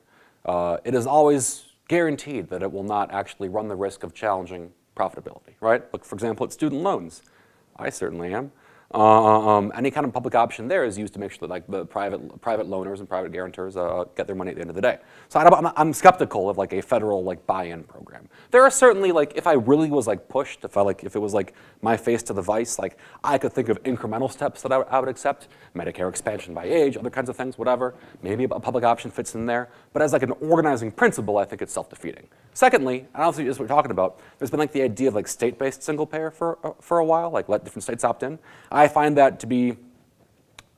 it is always guaranteed that it will not actually run the risk of challenging profitability, right? Look, for example, at student loans. I certainly am. Any kind of public option there is used to make sure that the private loaners and private guarantors get their money at the end of the day. So I'm skeptical of a federal buy-in program. There are certainly if I really was pushed, if it was my face to the vice, I could think of incremental steps that I would accept, Medicare expansion by age, other kinds of things, whatever. Maybe a public option fits in there, but as an organizing principle, I think it's self-defeating. Secondly, and also just what we're talking about, there's been the idea of state-based single payer for a while, let different states opt in. I find that to be,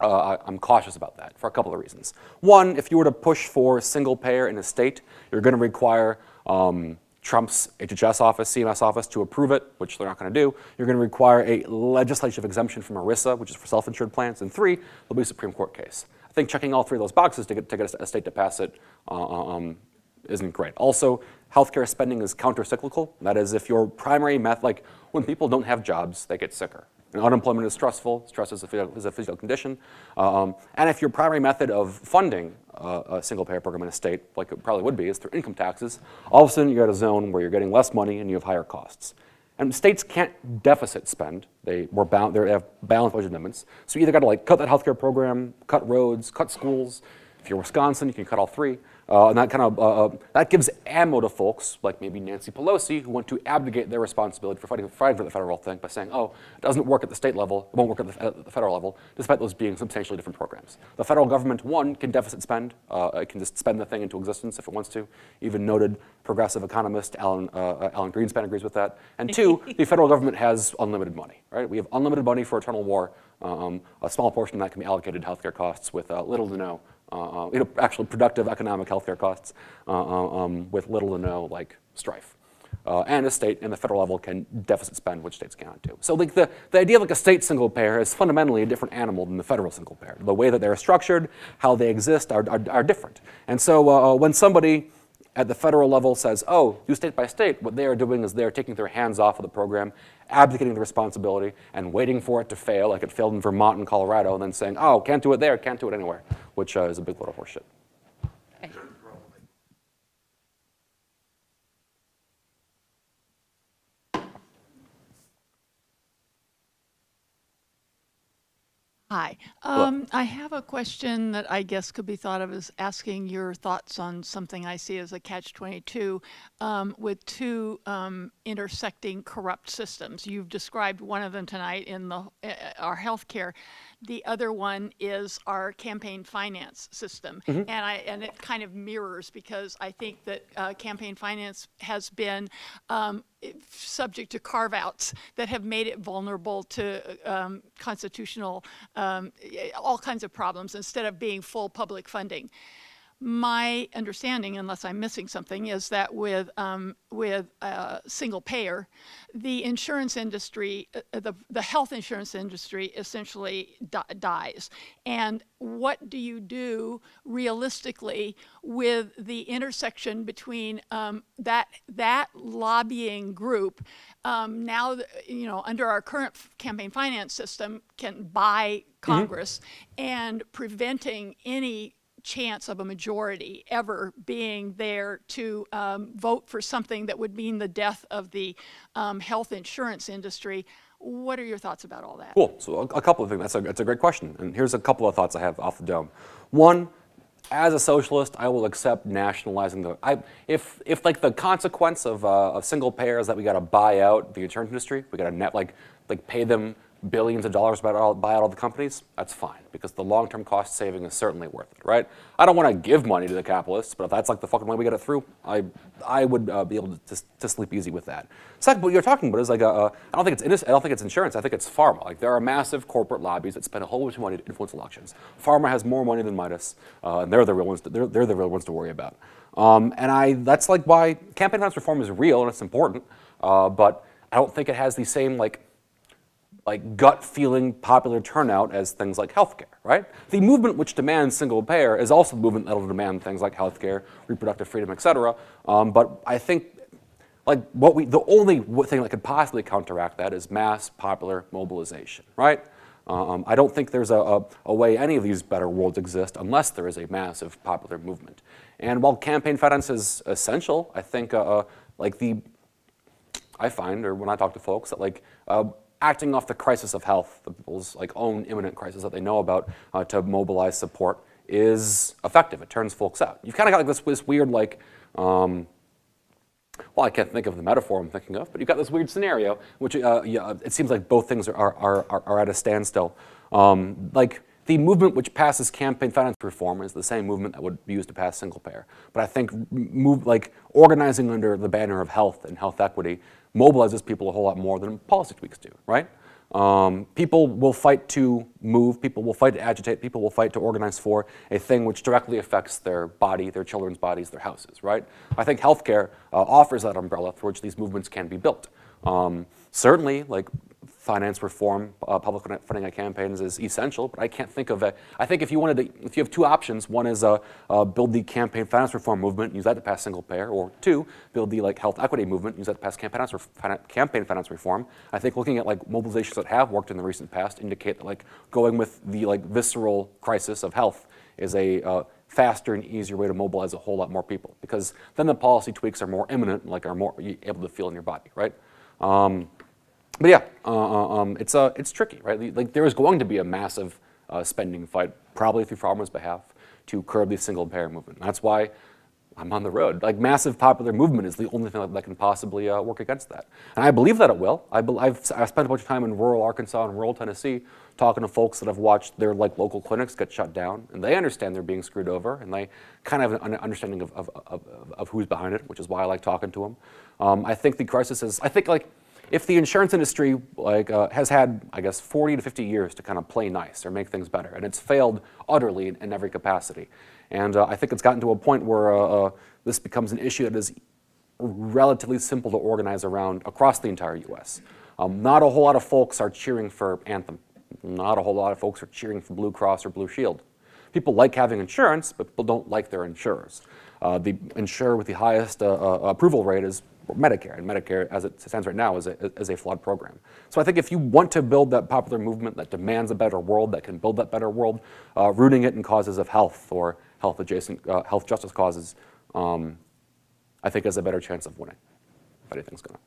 I'm cautious about that for a couple of reasons. One, if you were to push for single payer in a state, you're going to require Trump's HHS office, CMS office to approve it, which they're not going to do. You're going to require a legislative exemption from ERISA, which is for self-insured plans. And three, there'll be a Supreme Court case. I think checking all three of those boxes to get a state to pass it isn't great. Also, healthcare spending is counter-cyclical. That is, if your primary method, when people don't have jobs, they get sicker. And unemployment is stressful. Stress is a physical condition. And if your primary method of funding a single-payer program in a state, like it probably would be, is through income taxes, all of a sudden you're at a zone where you're getting less money and you have higher costs. And states can't deficit spend. They have balanced budget limits. So you either got to cut that healthcare program, cut roads, cut schools. If you're Wisconsin, you can cut all three. And that gives ammo to folks like maybe Nancy Pelosi, who want to abdicate their responsibility for fighting for the federal thing by saying, oh, it doesn't work at the state level, it won't work at the federal level, despite those being substantially different programs. The federal government, one, can deficit spend. It can just spend the thing into existence if it wants to. Even noted progressive economist Alan Greenspan agrees with that. And two, the federal government has unlimited money, right? We have unlimited money for eternal war. A small portion of that can be allocated to healthcare costs with little to no actually productive economic healthcare costs with little to no strife. And a state and the federal level can deficit spend, which states cannot do. So the idea of a state single payer is fundamentally a different animal than the federal single payer. The way that they're structured, how they exist are different. And so when somebody at the federal level says, oh, do state by state, what they are doing is they're taking their hands off of the program, abdicating the responsibility, and waiting for it to fail, like it failed in Vermont and Colorado, and then saying, oh, can't do it there, can't do it anywhere, which is a big load of horseshit. Okay. Hi. I have a question that I guess could be thought of as asking your thoughts on something I see as a catch-22 with two intersecting corrupt systems. You've described one of them tonight in our healthcare. The other one is our campaign finance system, and it kind of mirrors, because I think that campaign finance has been subject to carve-outs that have made it vulnerable to constitutional, all kinds of problems instead of being full public funding. My understanding, unless I'm missing something, is that with single payer, the insurance industry, the health insurance industry essentially dies. And what do you do realistically with the intersection between that lobbying group now, under our current campaign finance system, can buy Congress and preventing any chance of a majority ever being there to vote for something that would mean the death of the health insurance industry? What are your thoughts about all that? Cool. So a couple of things. That's a great question. And here's a couple of thoughts I have off the dome. One, as a socialist, I will accept nationalizing if like the consequence of single payer is that we got to buy out the insurance industry, we got to like pay them billions of dollars buy out all the companies, that's fine, because the long-term cost saving is certainly worth it, right? I don't want to give money to the capitalists, but if that's like the fucking way we get it through, I would be able to sleep easy with that. Second, what you're talking about is like I don't think it's insurance. I think it's pharma. Like there are massive corporate lobbies that spend a whole bunch of money to influence elections. Pharma has more money than Midas, and they're the real ones. They're the real ones to worry about. That's like why campaign finance reform is real and it's important, but I don't think it has the same like gut feeling popular turnout as things like healthcare, right? The movement which demands single payer is also the movement that will demand things like healthcare, reproductive freedom, etc. But I think like the only thing that could possibly counteract that is mass popular mobilization, right? I don't think there's a way any of these better worlds exist unless there is a massive popular movement. And while campaign finance is essential, I think I find, or when I talk to folks, that acting off the crisis of health, the people's own imminent crisis that they know about, to mobilize support is effective. It turns folks out. You've kind of got this weird well, I can't think of the metaphor I'm thinking of, but you've got this weird scenario, which it seems like both things are at a standstill. The movement which passes campaign finance reform is the same movement that would be used to pass single payer. But I think organizing under the banner of health and health equity mobilizes people a whole lot more than policy tweaks do, right? People will fight to move, people will fight to agitate, people will fight to organize for a thing which directly affects their body, their children's bodies, their houses, right? I think healthcare offers that umbrella through which these movements can be built. Certainly, finance reform, public funding of campaigns is essential, but I can't think of I think if you have two options, one is build the campaign finance reform movement, use that to pass single payer, or two, build the health equity movement, use that to pass campaign finance reform. I think looking at mobilizations that have worked in the recent past indicate that going with the visceral crisis of health is a faster and easier way to mobilize a whole lot more people, because then the policy tweaks are more imminent, are more able to feel in your body, right? But yeah, it's tricky, right? There is going to be a massive spending fight, probably through farmers' behalf, to curb the single-payer movement. That's why I'm on the road. Massive popular movement is the only thing that can possibly work against that. And I believe that it will. I've spent a bunch of time in rural Arkansas and rural Tennessee talking to folks that have watched their local clinics get shut down, and they understand they're being screwed over, and they kind of have an understanding of who's behind it, which is why I like talking to them. I think the crisis is, if the insurance industry has had, I guess, 40 to 50 years to kind of play nice or make things better, and it's failed utterly in every capacity. And I think it's gotten to a point where this becomes an issue that is relatively simple to organize around across the entire U.S. Not a whole lot of folks are cheering for Anthem. Not a whole lot of folks are cheering for Blue Cross or Blue Shield. People like having insurance, but people don't like their insurers. The insurer with the highest approval rate is Medicare, and Medicare, as it stands right now, is a flawed program. So I think if you want to build that popular movement that demands a better world, that can build that better world, rooting it in causes of health or health-adjacent, health justice causes, I think has a better chance of winning, if anything's gonna.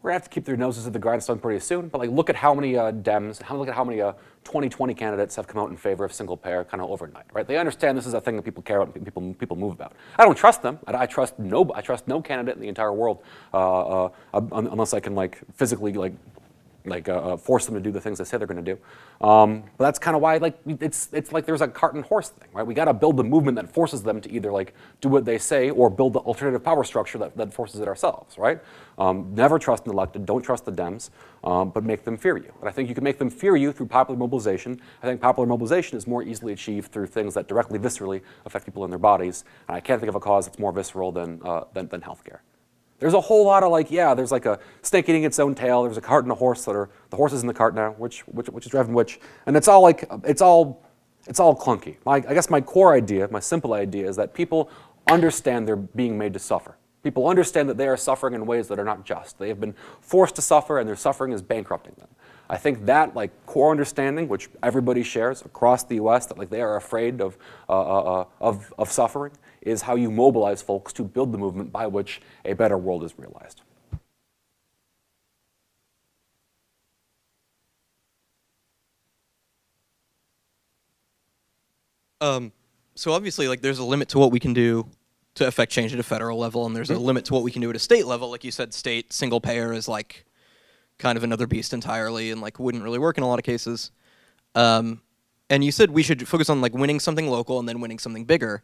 We're gonna have to keep their noses to the grindstone pretty soon. But like, look at how many Dems, look at how many 2020 candidates have come out in favor of single payer kind of overnight, right? They understand this is a thing that people care about, and people move about. I don't trust them. I trust no candidate in the entire world unless I can like physically force them to do the things they say they're going to do. But that's kind of why it's like there's a cart and horse thing, right? We got to build the movement that forces them to either like do what they say or build the alternative power structure that forces it ourselves, right? Never trust an elected, don't trust the Dems, but make them fear you. And I think you can make them fear you through popular mobilization. I think popular mobilization is more easily achieved through things that directly, viscerally affect people in their bodies. And I can't think of a cause that's more visceral than healthcare. There's a whole lot of like, yeah, there's like a snake eating its own tail. There's a cart and a horse the horse is in the cart now, which is driving which, and it's all clunky. I guess my core idea, my simple idea, is that people understand they're being made to suffer. People understand that they are suffering in ways that are not just. They have been forced to suffer, and their suffering is bankrupting them. I think that like core understanding, which everybody shares across the U.S., that like they are afraid of suffering, is how you mobilize folks to build the movement by which a better world is realized. So obviously, like, there's a limit to what we can do to affect change at a federal level, and there's a limit to what we can do at a state level. Like you said, state single payer is like kind of another beast entirely, and like wouldn't really work in a lot of cases. And you said we should focus on like winning something local and then winning something bigger.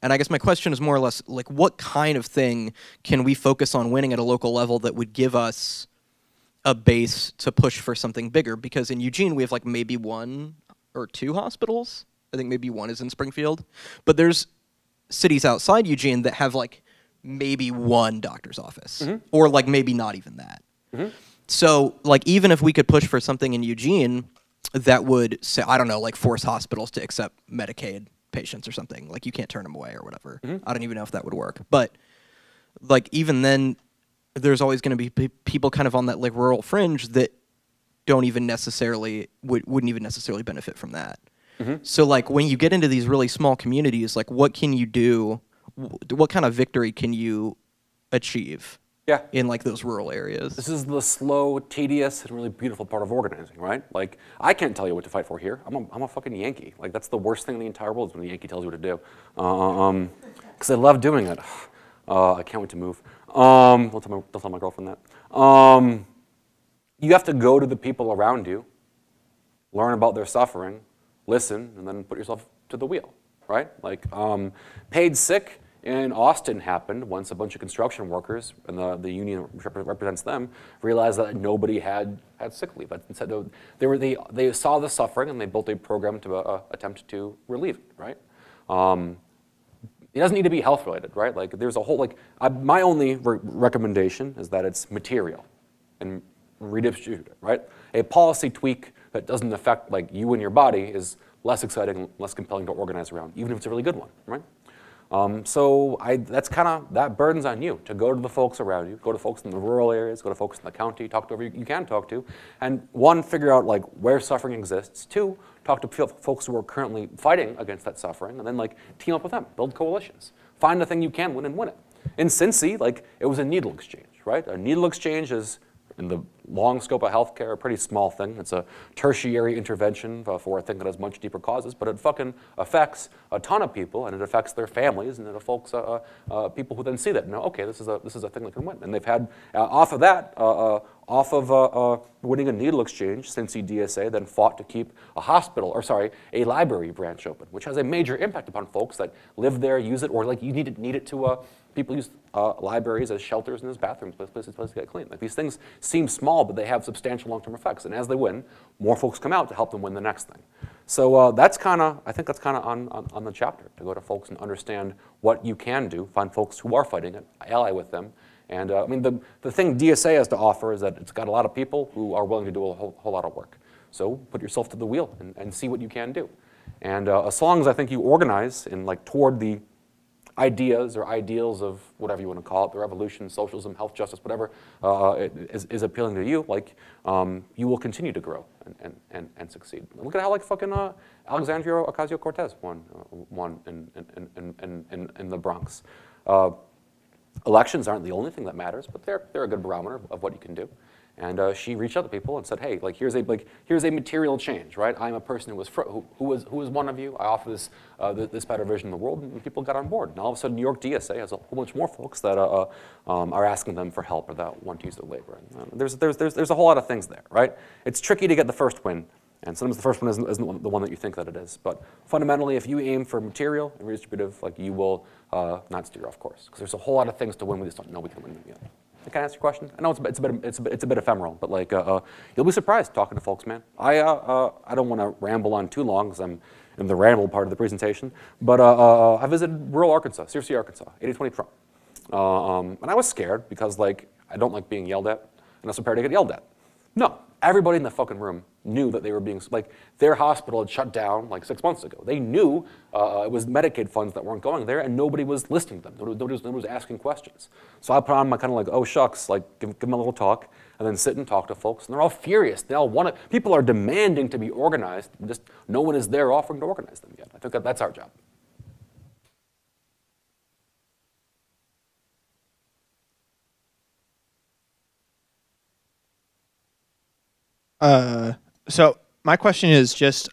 And I guess my question is more or less like, what kind of thing can we focus on winning at a local level that would give us a base to push for something bigger? Because in Eugene, we have like maybe 1 or 2 hospitals. I think maybe 1 is in Springfield. But there's cities outside Eugene that have like maybe 1 doctor's office, or like maybe not even that. So like, even if we could push for something in Eugene that would say, I don't know, like force hospitals to accept Medicaid patients or something, like you can't turn them away or whatever. I don't even know if that would work. But like, even then, there's always going to be people kind of on that like rural fringe that don't even necessarily, wouldn't even necessarily benefit from that. So like, when you get into these really small communities, like what can you do? What kind of victory can you achieve? Yeah. In like those rural areas. This is the slow, tedious, and really beautiful part of organizing, right? Like, I can't tell you what to fight for here. I'm a fucking Yankee. Like, that's the worst thing in the entire world is when a Yankee tells you what to do. Because I love doing it. I can't wait to move. Don't tell my girlfriend that. You have to go to the people around you, learn about their suffering, listen, and then put yourself to the wheel, right? Like, paid sick in Austin happened once a bunch of construction workers, and the union which represents them, realized that nobody had sick leave. Instead, they saw the suffering and they built a program to attempt to relieve it, right? It doesn't need to be health related, right? Like, there's a whole, like, my only recommendation is that it's material and redistributed, right? A policy tweak that doesn't affect like you and your body is less exciting, less compelling to organize around, even if it's a really good one, right? So that's kind of, that burden's on you to go to the folks around you, go to folks in the rural areas, go to folks in the county, talk to whoever you can talk to, and 1, figure out like where suffering exists. 2, talk to folks who are currently fighting against that suffering, and then like team up with them, build coalitions, find the thing you can win and win it. In Cincy, like, it was a needle exchange, right? A needle exchange is, in the long scope of healthcare, a pretty small thing. It's a tertiary intervention for a thing that has much deeper causes, but it fucking affects a ton of people, and it affects their families, and it affects people who then see that and know, okay, this is a thing that can win. And they've had off of that, winning a needle exchange, Cincy DSA then fought to keep a library branch open, which has a major impact upon folks that live there, use it, or like you need it to. People use libraries as shelters and as bathrooms, places to get clean. Like, these things seem small, but they have substantial long-term effects. And as they win, more folks come out to help them win the next thing. So that's kind of, I think that's kind of on the chapter, to go to folks and understand what you can do, find folks who are fighting it, ally with them. And I mean, the thing DSA has to offer is that it's got a lot of people who are willing to do a whole lot of work. So put yourself to the wheel and see what you can do. And as long as I think you organize in like toward the ideas or ideals of whatever you want to call it, the revolution, socialism, health justice, whatever is appealing to you, like, you will continue to grow and succeed. Look at how like fucking Alexandria Ocasio-Cortez won in the Bronx. Elections aren't the only thing that matters, but they're a good barometer of what you can do. And she reached out to people and said, hey, here's a material change, right? I'm a person who was one of you. I offer this better vision of the world, and people got on board. And all of a sudden, New York DSA has a whole bunch more folks that are asking them for help or that want to use their labor. And, there's a whole lot of things there, right? It's tricky to get the first win, and sometimes the first one isn't the one that you think that it is. But fundamentally, if you aim for material and redistributive, you will not steer off course, because there's a whole lot of things to win. We just don't know we can win them yet. Can I ask your question? I know it's a bit ephemeral, but you'll be surprised talking to folks, man. I don't want to ramble on too long because I'm in the ramble part of the presentation, but I visited rural Arkansas, Searcy, Arkansas, 80-20 Trump, and I was scared because I don't like being yelled at, and I was prepared to get yelled at. No, everybody in the fucking room knew that they were being, their hospital had shut down 6 months ago. They knew it was Medicaid funds that weren't going there, and nobody was listening to them. Nobody was asking questions. So I put on my kind of oh shucks, give them a little talk, and then sit and talk to folks. And they're all furious. They all want to, people are demanding to be organized, just no one is there offering to organize them yet. I think that's our job. So my question is just,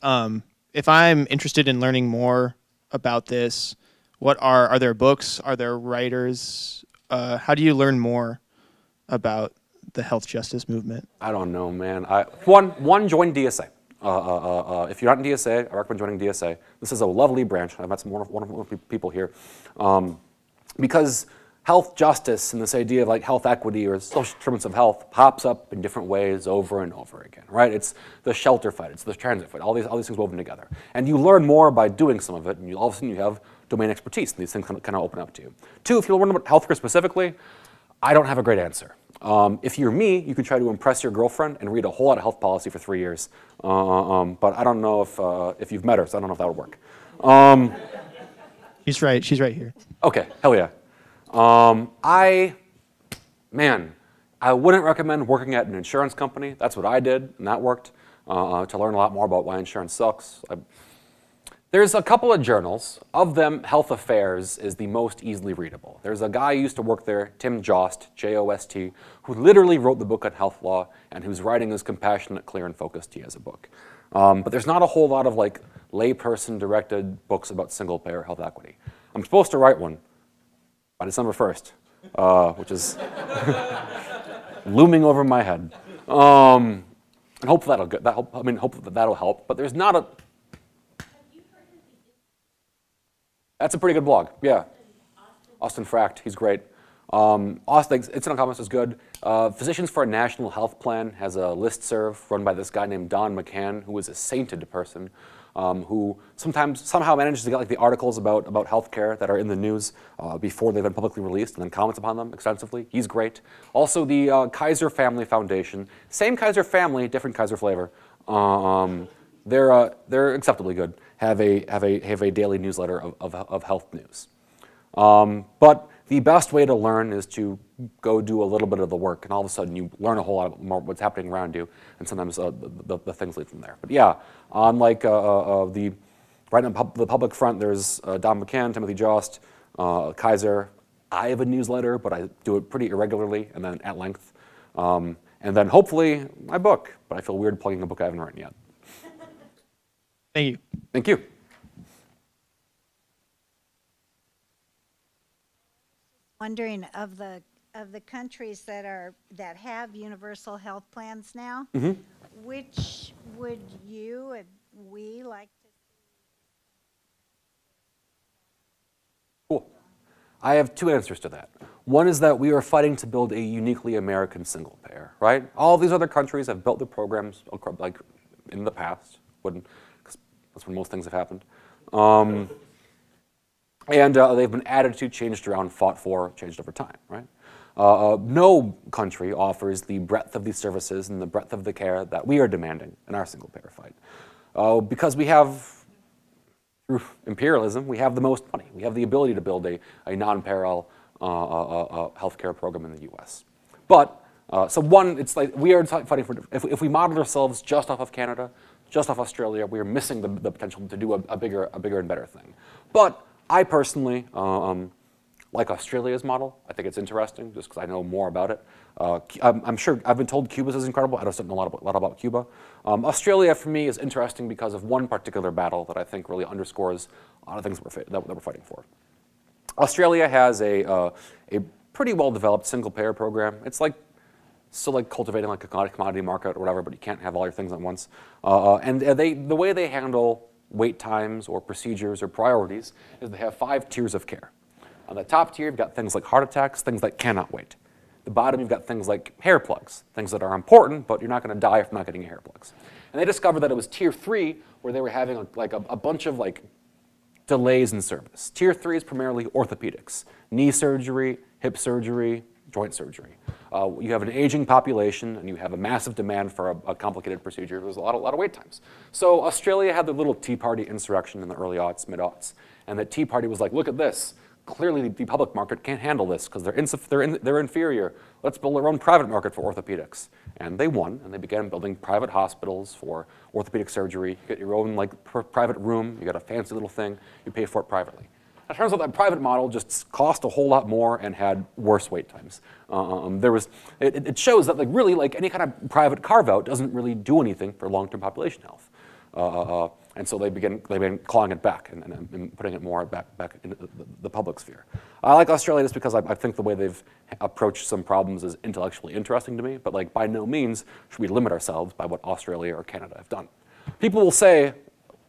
if I'm interested in learning more about this, are there books? Are there writers? How do you learn more about the health justice movement? I don't know, man. One, join DSA. If you're not in DSA, I recommend joining DSA. This is a lovely branch. I've met some wonderful people here. Because health justice and this idea of health equity or social determinants of health pops up in different ways over and over again, right? It's the shelter fight, it's the transit fight, all these things woven together. And you learn more by doing some of it, and all of a sudden you have domain expertise, and these things kind of open up to you. Two, if you learn about healthcare specifically, I don't have a great answer. If you're me, you could try to impress your girlfriend and read a whole lot of health policy for 3 years. But I don't know if you've met her, so I don't know if that would work. She's right here. Okay, hell yeah. I wouldn't recommend working at an insurance company. That's what I did, and that worked, to learn a lot more about why insurance sucks. There's a couple of journals. Of them, Health Affairs is the most easily readable. There's a guy who used to work there, Tim Jost, J-O-S-T, who literally wrote the book on health law and whose writing is compassionate, clear, and focused. He has a book. But there's not a whole lot of layperson-directed books about single-payer health equity. I'm supposed to write one by December 1st, which is looming over my head. And hopefully that'll help. But there's not a. That's a pretty good blog. Yeah, Austin Fracht, he's great. Austin, Incident Comments is good. Physicians for a National Health Plan has a listserv run by this guy named Don McCann, who is a sainted person. Who somehow manages to get the articles about healthcare that are in the news before they've been publicly released and then comments upon them extensively. He's great. Also, the Kaiser Family Foundation, same Kaiser family, different Kaiser flavor. They're acceptably good. Have a daily newsletter of health news. But the best way to learn is to go do a little bit of the work, and all of a sudden you learn a whole lot more what's happening around you, and sometimes the things lead from there. But yeah, on right on the public front, there's Don McCann, Timothy Jost, Kaiser. I have a newsletter, but I do it pretty irregularly and then at length. And then hopefully my book, but I feel weird plugging a book I haven't written yet. Thank you. Thank you. Wondering of the countries that have universal health plans now, which would you and we like to see? Cool. I have two answers to that. One is that we are fighting to build a uniquely American single payer, right? All these other countries have built their programs in the past, because that's when most things have happened. And they've been added to, changed around, fought for, changed over time, right? No country offers the breadth of these services and the breadth of the care that we are demanding in our single-payer fight. Because we have, through imperialism, we have the most money. We have the ability to build a non-parallel healthcare program in the U.S. But, so one, it's we are fighting for, if we model ourselves just off of Canada, just off Australia, we are missing the potential to do a bigger and better thing. But I personally like Australia's model. I think it's interesting just because I know more about it. I'm sure I've been told Cuba's is incredible. I just don't know a lot about Cuba. Australia, for me, is interesting because of one particular battle that I think really underscores a lot of things that we're fighting for. Australia has a pretty well-developed single-payer program. It's like cultivating like a commodity market or whatever, but you can't have all your things at once. And the way they handle wait times or procedures or priorities is they have 5 tiers of care. On the top tier, you've got things like heart attacks, things that cannot wait. The bottom, you've got things like hair plugs, things that are important, but you're not going to die from not getting hair plugs. And they discovered that it was tier 3 where they were having a bunch of delays in service. Tier 3 is primarily orthopedics, knee surgery, hip surgery, joint surgery. You have an aging population and you have a massive demand for a complicated procedure. There's a lot of wait times. So Australia had the little Tea Party insurrection in the early aughts, mid-aughts, and the Tea Party was like, look at this. Clearly the public market can't handle this because they're inferior. Let's build our own private market for orthopedics. And they won, and they began building private hospitals for orthopedic surgery. You get your own private room, you got a fancy little thing, you pay for it privately. It turns out that private model just cost a whole lot more and had worse wait times. It shows that really any kind of private carve-out doesn't really do anything for long-term population health. And so they began clawing it back and putting it more back into the public sphere. I like Australia just because I think the way they've approached some problems is intellectually interesting to me, but by no means should we limit ourselves by what Australia or Canada have done. People will say,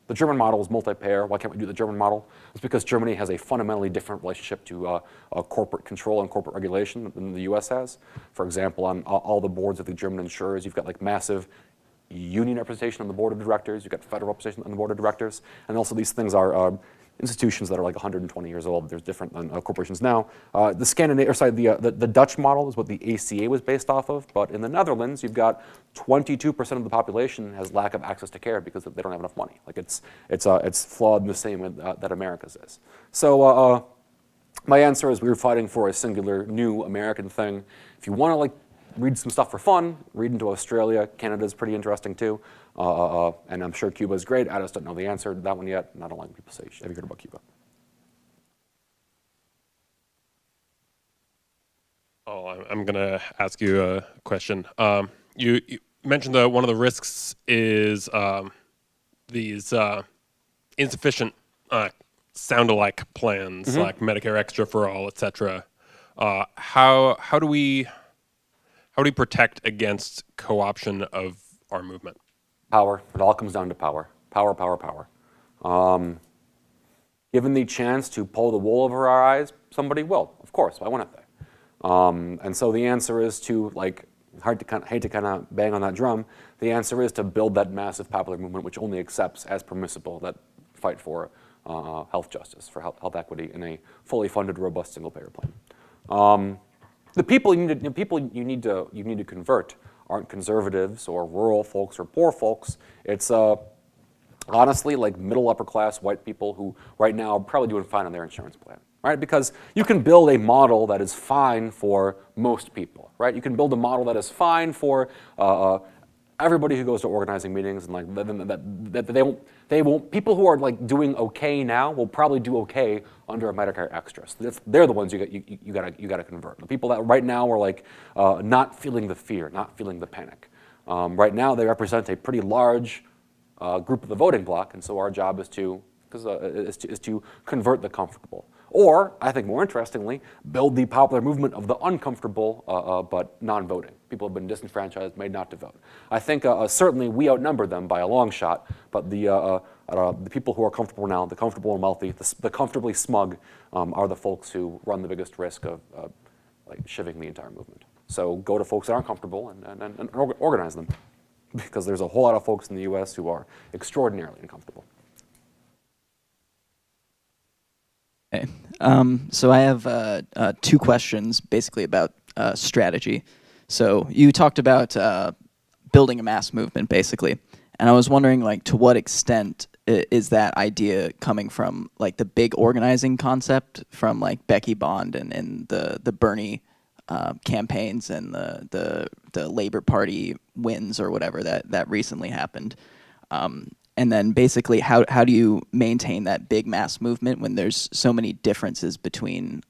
the German model is multi-payer. Why can't we do the German model? It's because Germany has a fundamentally different relationship to corporate control and corporate regulation than the US has. For example, on all the boards of the German insurers, you've got massive union representation on the board of directors, you've got federal representation on the board of directors, and also these things are institutions that are 120 years old. There's different than corporations now. The Dutch model is what the ACA was based off of, but in the Netherlands, you've got 22% of the population has lack of access to care because they don't have enough money. It's flawed in the same way that America's is. So my answer is we were fighting for a singular new American thing. If you want to read some stuff for fun, read into Australia. Canada's pretty interesting too. And I'm sure Cuba's great. I just don't know the answer to that one yet. And I don't like when people say, have you heard about Cuba? Oh, I'm going to ask you a question. You mentioned that one of the risks is these insufficient sound-alike plans like Medicare Extra for All, et cetera. How do we protect against co-option of our movement? Power. It all comes down to power. Power, power, power. Given the chance to pull the wool over our eyes, somebody will. Of course. Why wouldn't they? And so the answer is to, hate to kind of bang on that drum, the answer is to build that massive popular movement which only accepts as permissible that fight for health justice, for health equity in a fully funded, robust single-payer plan. The people you need to convert aren't conservatives or rural folks or poor folks. It's honestly middle upper class white people who right now are probably doing fine on their insurance plan, right? Because you can build a model that is fine for most people, right? You can build a model that is fine for everybody who goes to organizing meetings, and they won't. People who are doing okay now will probably do okay under a Medicare Extra. So they're the ones you gotta convert. The people that right now are not feeling the fear, not feeling the panic. Right now they represent a pretty large group of the voting bloc, and so our job is to convert the comfortable. Or, I think more interestingly, build the popular movement of the uncomfortable but non-voting. People have been disenfranchised, made not to vote. I think certainly we outnumber them by a long shot, but the people who are comfortable now, the comfortable and wealthy, the comfortably smug, are the folks who run the biggest risk of shivving the entire movement. So go to folks that aren't comfortable and organize them, because there's a whole lot of folks in the US who are extraordinarily uncomfortable. Okay. So I have 2 questions basically about strategy. So you talked about building a mass movement basically, and I was wondering to what extent is that idea coming from the big organizing concept from Becky Bond and the Bernie campaigns and the Labor Party wins or whatever that recently happened. And then basically, how do you maintain that big mass movement when there's so many differences between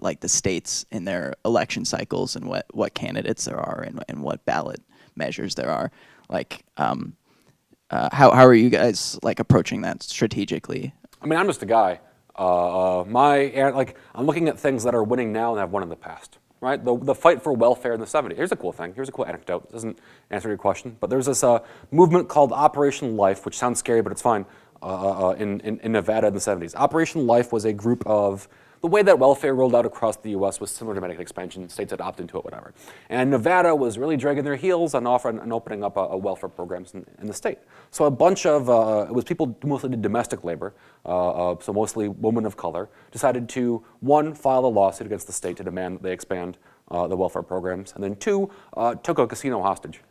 like the states in their election cycles and what candidates there are and what ballot measures there are. Like, how are you guys like approaching that strategically? I mean, I'm just a guy. I'm looking at things that are winning now and have won in the past. Right? The fight for welfare in the 70s. Here's a cool thing. Here's a cool anecdote. It doesn't answer your question, but there's this movement called Operation Life, which sounds scary, but it's fine, in Nevada in the 70s. Operation Life was a group of, the way that welfare rolled out across the U.S. was similar to Medicaid expansion. States had opted into it, whatever. And Nevada was really dragging their heels on offering and opening up welfare programs in the state. So a bunch of, it was people who mostly did domestic labor, so mostly women of color, decided to, one, file a lawsuit against the state to demand that they expand the welfare programs, and then two, took a casino hostage.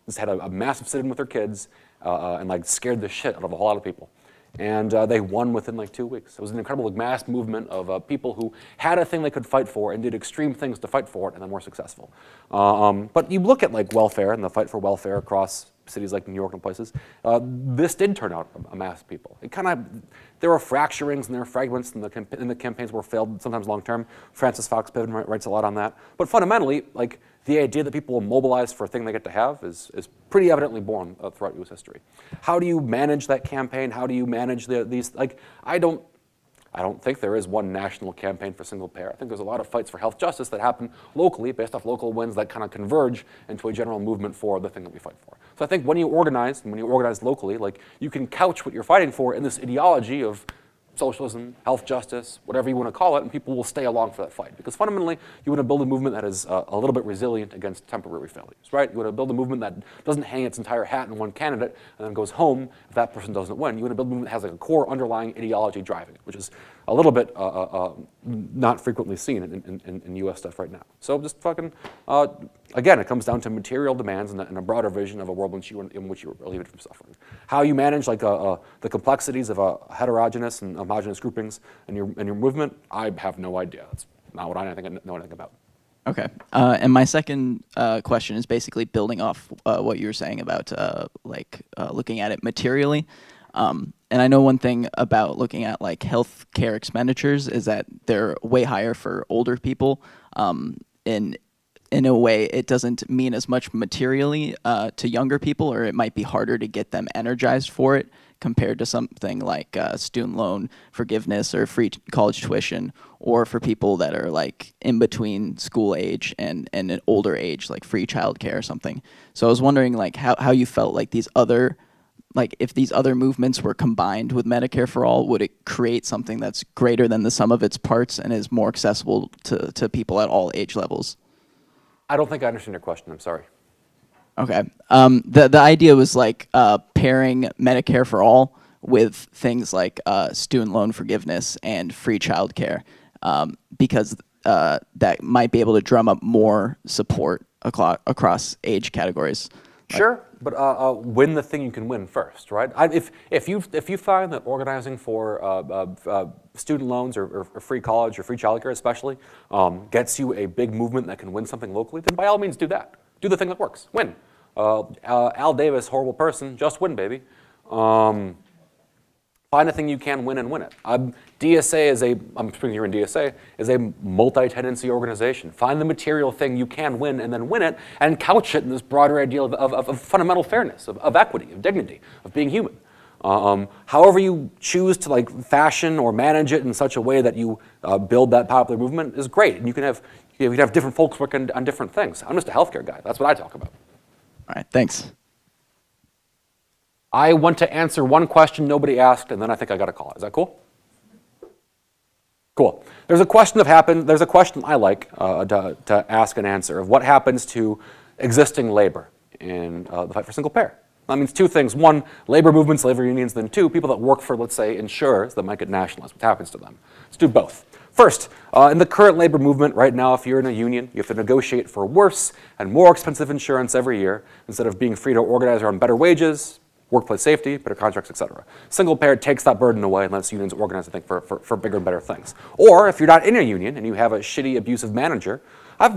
Just had a massive sit-in with their kids and like scared the shit out of a whole lot of people. And they won within like 2 weeks. It was an incredible mass movement of people who had a thing they could fight for and did extreme things to fight for it, and then were successful. But you look at like welfare and the fight for welfare across cities like New York and places. This did turn out a mass of people. It kind of, there were fracturings and there were fragments, and the campaigns were failed, sometimes long term. Francis Fox Piven writes a lot on that. But fundamentally, like, the idea that people will mobilize for a thing they get to have is pretty evidently born throughout U.S. history. How do you manage that campaign? How do you manage these? Like, I don't think there is one national campaign for single payer. I think there's a lot of fights for health justice that happen locally, based off local wins, that kind of converge into a general movement for the thing that we fight for. So I think when you organize, and when you organize locally, like, you can couch what you're fighting for in this ideology of socialism, health justice, whatever you want to call it, and people will stay along for that fight. Because fundamentally, you want to build a movement that is a little bit resilient against temporary failures, right? You want to build a movement that doesn't hang its entire hat in one candidate and then goes home if that person doesn't win. You want to build a movement that has like a core underlying ideology driving it, which is a little bit not frequently seen in U.S. stuff right now. So just fucking, again, it comes down to material demands and a broader vision of a world in which you're relieved from suffering. How you manage like the complexities of heterogeneous and homogeneous groupings in your movement, I have no idea. That's not what I know anything about. Okay. And my second question is basically building off what you were saying about looking at it materially. And I know one thing about looking at like health care expenditures is that they're way higher for older people. In a way, it doesn't mean as much materially to younger people, or it might be harder to get them energized for it compared to something like student loan forgiveness or free college tuition, or for people that are like in between school age and an older age, like free childcare or something. So I was wondering like how you felt like these other, like if these other movements were combined with Medicare for All, would it create something that's greater than the sum of its parts and is more accessible to people at all age levels? I don't think I understand your question. I'm sorry. Okay. The idea was like pairing Medicare for All with things like student loan forgiveness and free childcare, because that might be able to drum up more support across age categories. Sure, but win the thing you can win first, right? If you find that organizing for student loans or free college or free childcare especially gets you a big movement that can win something locally, then by all means do that. Do the thing that works. Win. Al Davis, horrible person, just win, baby. Find a thing you can win and win it. DSA is I'm speaking here in DSA, is a multi-tenancy organization. Find the material thing you can win and then win it, and couch it in this broader ideal of fundamental fairness, of equity, of dignity, of being human. However you choose to like fashion or manage it in such a way that you build that popular movement is great. And you can have different folks working on different things. I'm just a healthcare guy. That's what I talk about. All right, thanks. I want to answer one question nobody asked, and then I think I got a call. Is that cool? Cool. There's a question I like to ask and answer of what happens to existing labor in the fight for single payer. That means two things. One, labor movements, labor unions. Then two, people that work for, let's say, insurers that might get nationalized. What happens to them? Let's do both. First, in the current labor movement right now, if you're in a union, you have to negotiate for worse and more expensive insurance every year instead of being free to organize around better wages, workplace safety, better contracts, etc. Single payer takes that burden away and lets unions organize, I think, for bigger and better things. Or if you're not in a union and you have a shitty, abusive manager,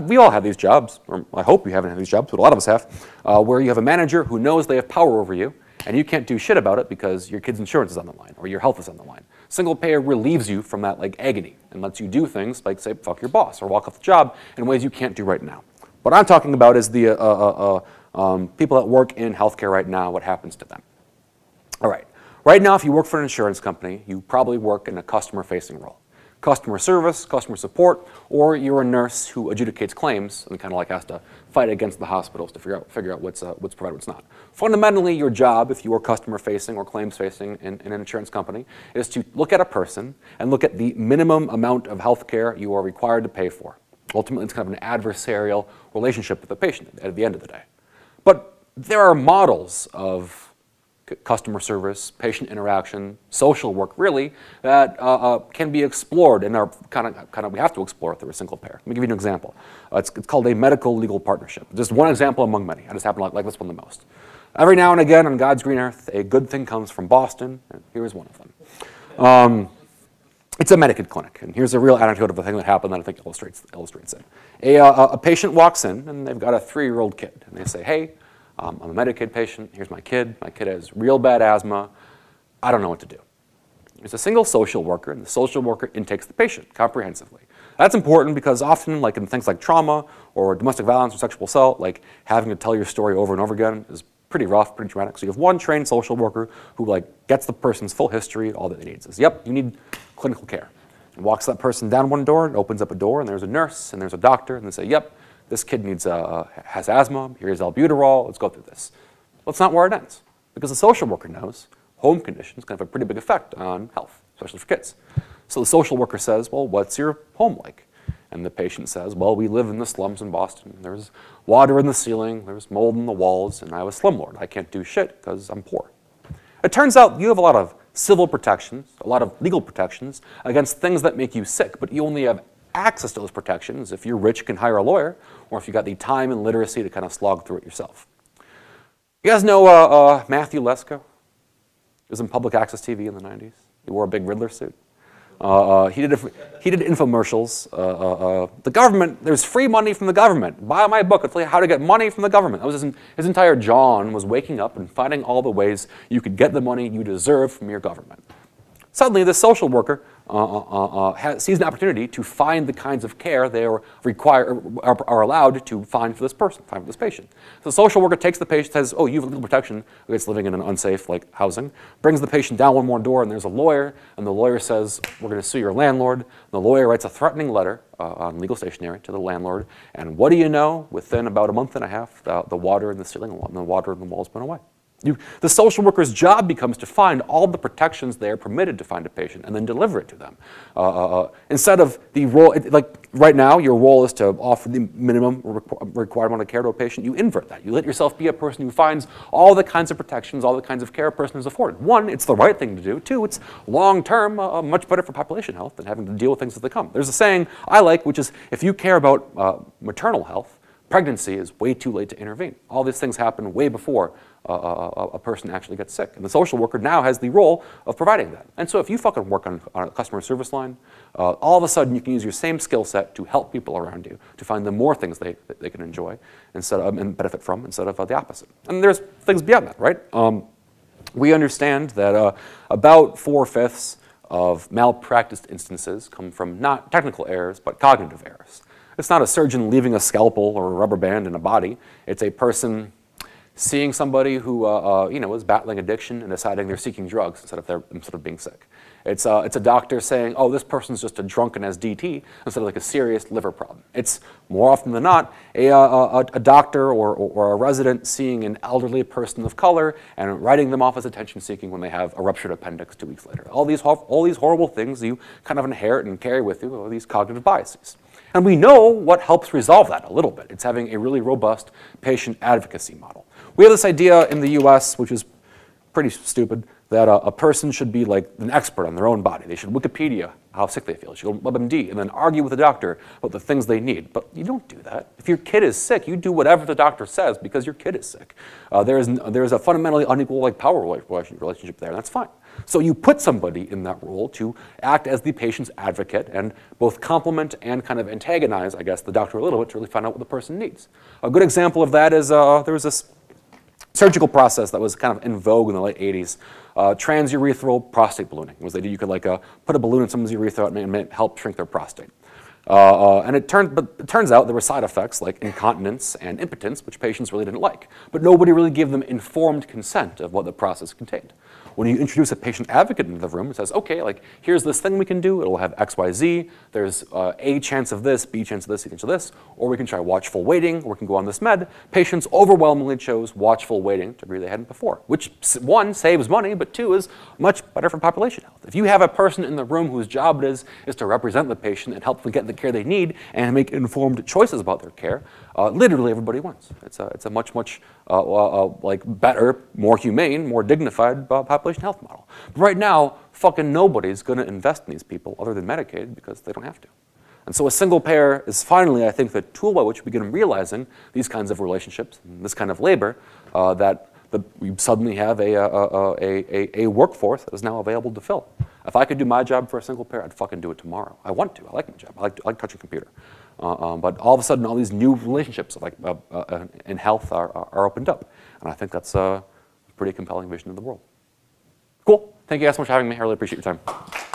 we all have these jobs, or I hope you haven't had these jobs, but a lot of us have, where you have a manager who knows they have power over you, and you can't do shit about it because your kid's insurance is on the line or your health is on the line. Single payer relieves you from that like agony and lets you do things like say fuck your boss or walk off the job in ways you can't do right now. What I'm talking about is the people that work in healthcare right now, what happens to them. All right. Right now, if you work for an insurance company, you probably work in a customer-facing role. Customer service, customer support, or you're a nurse who adjudicates claims and kind of like has to fight against the hospitals to figure out what's provided, what's not. Fundamentally, your job, if you are customer-facing or claims-facing in an insurance company, is to look at a person and look at the minimum amount of health care you are required to pay for. Ultimately, it's kind of an adversarial relationship with the patient at the end of the day. But there are models of customer service, patient interaction, social work, really, that can be explored and are kind of we have to explore through a single payer. Let me give you an example. It's called a medical legal partnership. Just one example among many. I just happen to like this one the most. Every now and again on God's green earth, a good thing comes from Boston, and here's one of them. It's a Medicaid clinic, and here's a real anecdote of a thing that happened that I think illustrates it. A patient walks in, and they've got a 3-year-old kid, and they say, hey, I'm a Medicaid patient. Here's my kid. My kid has real bad asthma. I don't know what to do. There's a single social worker, and the social worker intakes the patient comprehensively. That's important because often, like in things like trauma or domestic violence or sexual assault, like having to tell your story over and over again is pretty rough, pretty traumatic. So you have one trained social worker who like gets the person's full history, all that they need. Says, yep, you need clinical care. And walks that person down one door and opens up a door, and there's a nurse and there's a doctor, and they say, yep, this kid has asthma, here's albuterol, let's go through this. Well, that's not where it ends. Because the social worker knows home conditions can have a pretty big effect on health, especially for kids. So the social worker says, well, what's your home like? And the patient says, well, we live in the slums in Boston. There's water in the ceiling, there's mold in the walls, and I have a slumlord. I can't do shit because I'm poor. It turns out you have a lot of civil protections, a lot of legal protections against things that make you sick, but you only have access to those protections if you're rich, you can hire a lawyer, or if you've got the time and literacy to kind of slog through it yourself. You guys know Matthew Lesko? He was in public access TV in the 90s. He wore a big Riddler suit. He did infomercials. The government, there's free money from the government. Buy my book, I'll tell you how to get money from the government. That was his entire John was waking up and finding all the ways you could get the money you deserve from your government. Suddenly, this social worker sees an opportunity to find the kinds of care they are allowed to find for this person, find for this patient. So the social worker takes the patient, says, oh, you have legal protection against living in an unsafe housing, brings the patient down one more door, and there's a lawyer, and the lawyer says, we're going to sue your landlord. And the lawyer writes a threatening letter on legal stationery to the landlord, and what do you know? Within about a month and a half, the water in the ceiling and the water in the walls went away. The social worker's job becomes to find all the protections they are permitted to find a patient and then deliver it to them. Instead of the role, like right now, your role is to offer the minimum required amount of care to a patient. You invert that. You let yourself be a person who finds all the kinds of protections, all the kinds of care a person is afforded. One, it's the right thing to do. Two, it's long-term much better for population health than having to deal with things as they come. There's a saying I like, which is if you care about maternal health, pregnancy is way too late to intervene. All these things happen way before a person actually gets sick. And the social worker now has the role of providing that. And so if you fucking work on a customer service line, all of a sudden you can use your same skill set to help people around you, to find them more things they can enjoy instead of, and benefit from instead of the opposite. And there's things beyond that, right? We understand that about 4/5 of malpractice instances come from not technical errors, but cognitive errors. It's not a surgeon leaving a scalpel or a rubber band in a body. It's a person seeing somebody who is battling addiction and deciding they're seeking drugs instead of being sick. It's a doctor saying, oh, this person's just a drunk and has DT instead of like a serious liver problem. It's more often than not a doctor or a resident seeing an elderly person of color and writing them off as attention seeking when they have a ruptured appendix 2 weeks later. All these horrible things you kind of inherit and carry with you, all these cognitive biases. And we know what helps resolve that a little bit. It's having a really robust patient advocacy model. We have this idea in the US, which is pretty stupid, that a person should be like an expert on their own body. They should Wikipedia how sick they feel. They should go to WebMD and then argue with the doctor about the things they need. But you don't do that. If your kid is sick, you do whatever the doctor says because your kid is sick. There's a fundamentally unequal power relationship there, and that's fine. So you put somebody in that role to act as the patient's advocate and both complement and kind of antagonize, I guess, the doctor a little bit to really find out what the person needs. A good example of that is there was this surgical process that was kind of in vogue in the late 80s. Transurethral prostate ballooning was the idea you could like put a balloon in someone's urethra and it help shrink their prostate. And it turns out there were side effects like incontinence and impotence, which patients really didn't like. But nobody really gave them informed consent of what the process contained. When you introduce a patient advocate into the room, it says, okay, like here's this thing we can do. It'll have X, Y, Z. There's A chance of this, B chance of this, C chance of this. Or we can try watchful waiting, or we can go on this med. Patients overwhelmingly chose watchful waiting to degree they hadn't before, which one, saves money, but two, is much better for population health. If you have a person in the room whose job it is to represent the patient and help them get the care they need and make informed choices about their care, literally everybody wins. It's a much like better, more humane, more dignified population health model. But right now, fucking nobody's going to invest in these people other than Medicaid because they don't have to. And so a single payer is finally, I think, the tool by which we begin realizing these kinds of relationships, and this kind of labor, that we suddenly have a workforce that is now available to fill. If I could do my job for a single payer, I'd fucking do it tomorrow. I want to. I like my job. I like touching a computer. But all of a sudden, all these new relationships like in health are opened up. And I think that's a pretty compelling vision of the world. Cool. Thank you guys so much for having me. I really appreciate your time.